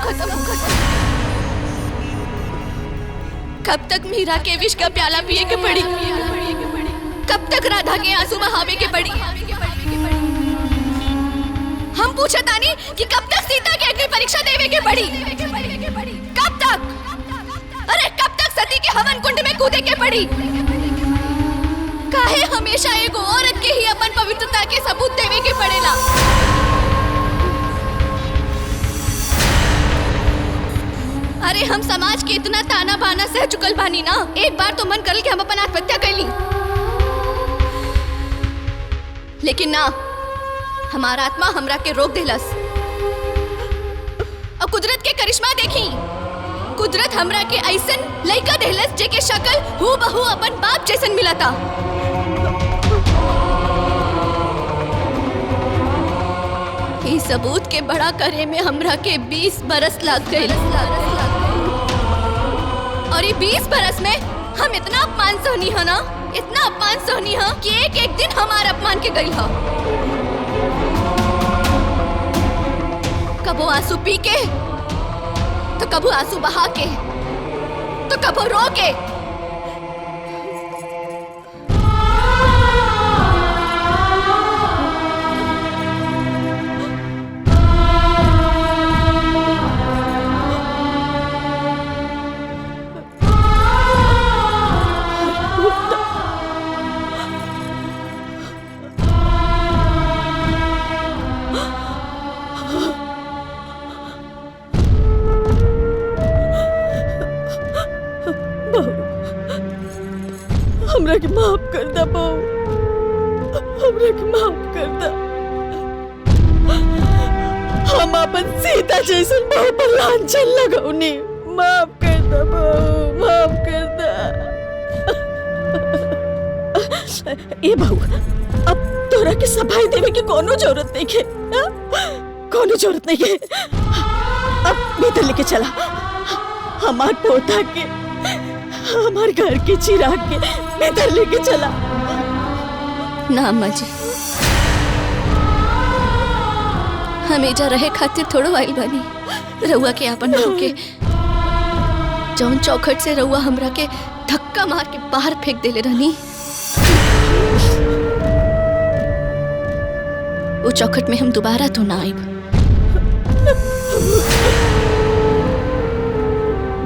कब तक मीरा के विष का प्याला पिए के पड़ी? कब तक राधा के आंसू बहावे के पड़ी? हम पूछा तानी कि कब तक सीता के अग्नि परीक्षा देवे के पड़ी? कब तक? अरे कब तक सती के हवन कुंड में कूदे के पड़ी? काहे हमेशा एगो औरत के ही अपन पवित्रता के सबूत देवे के पड़ेला? अरे हम समाज के इतना ताना बाना सह चुकल बानी ना, एक बार तो मन करल कि हम अपन आत्महत्या कर ली, लेकिन ना, हमारा आत्मा हमरा के रोक देलस। और कुदरत के करिश्मा देखी, कुदरत हमरा के ऐसन लइका देलस जेके शक्ल हूबहू अपन बाप जैसन मिला था। इस सबूत के बड़ा करे में हमरा के 20 बरस लग गए, और ये 20 बरस में हम इतना अपमान सहनी है ना, इतना अपमान सहनी है कि एक एक दिन हमारा अपमान के गई है। कबो आंसू पी के, तो कबो आंसू बहा के, तो कबो रो के। हमरा के माफ कर दा बहू, हमरा के माफ कर दा। हम अपन सीता जैसन बहू पर लांछन लगौनी, माफ कर दा बहू, माफ कर दा। ए बहू, अब तोरा के सफाई देवे की कोनो जरूरत नहीं है, कोनो जरूरत नहीं है। अब भीतर लेके चला, हमार पोता के, हमारे घर के चिराग के भीतर लेके चला। ना अम्मा जी, हमेजा रहे खातिर थोड़ो आइल बानी। रउआ के आपन बहू के जौन चौखट से रउआ हमरा के धक्का मार के बाहर फेंक देले रहनी, वो चौखट में हम दोबारा तो ना आइब।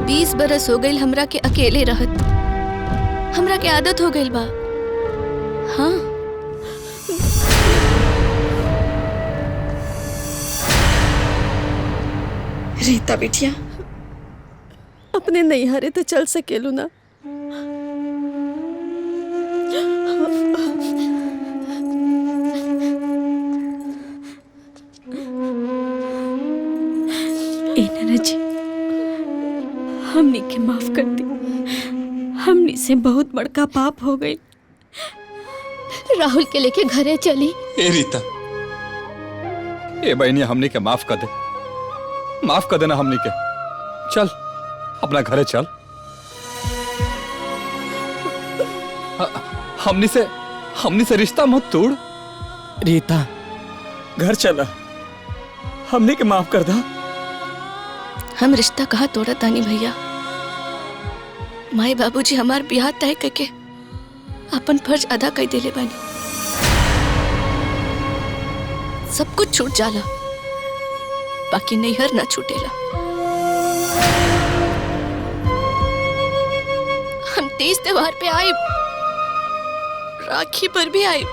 20 बरस हो गई हमरा के अकेले रहत, हमरा के आदत हो गई बा। हाँ, रीता बिटिया, अपने नैहरे तो चल सकेलू ना। जी, हमनी के माफ कर दी, हमनी से बहुत बड़का पाप हो गई। राहुल के लेके घरे चली। ए रीता, ए बहनी हमनी के माफ कर दे, माफ कर देना हमनी के। चल अपना घरे चल। हमनी से रिश्ता मत तोड़। रीता, घर चला, हमनी के माफ कर दा। हम रिश्ता कहाँ तोड़ा तानी भैया, माई बाबूजी हमार ब्याह तय करके अपन फर्ज अदा कर देले बानी। सब कुछ छूट जाला, बाकी नैहर ना छूटेला। हम तीज त्योहार पे आए, राखी पर भी आए,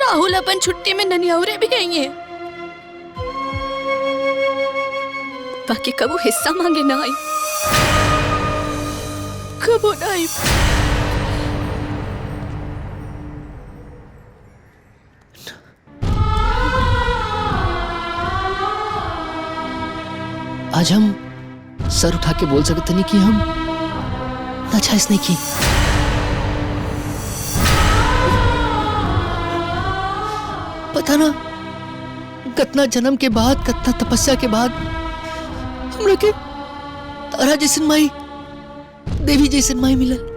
राहुल अपन छुट्टी में ननियाउरे भी गई है, बाकी कबू हिस्सा मांगे ना आई, कबू ना आई। आज हम सर उठा के बोल सकते नहीं कि हम नाजायज नहीं की। पता ना कितना जन्म के बाद, कितना तपस्या के बाद हमरा के तारा जैसन माई, देवी जैसन माई मिलल।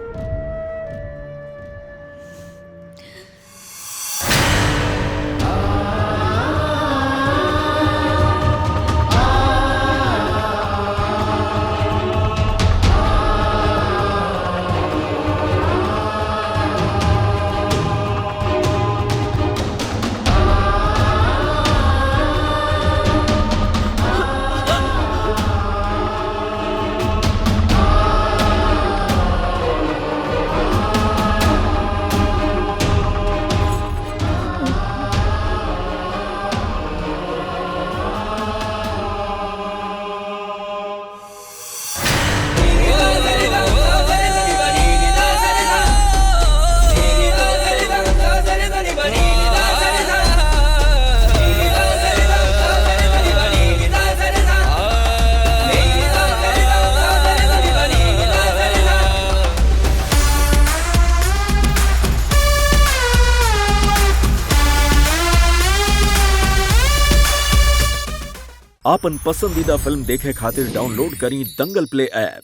आपन पसंदीदा फिल्म देखे खातिर डाउनलोड करी दंगल प्ले ऐप।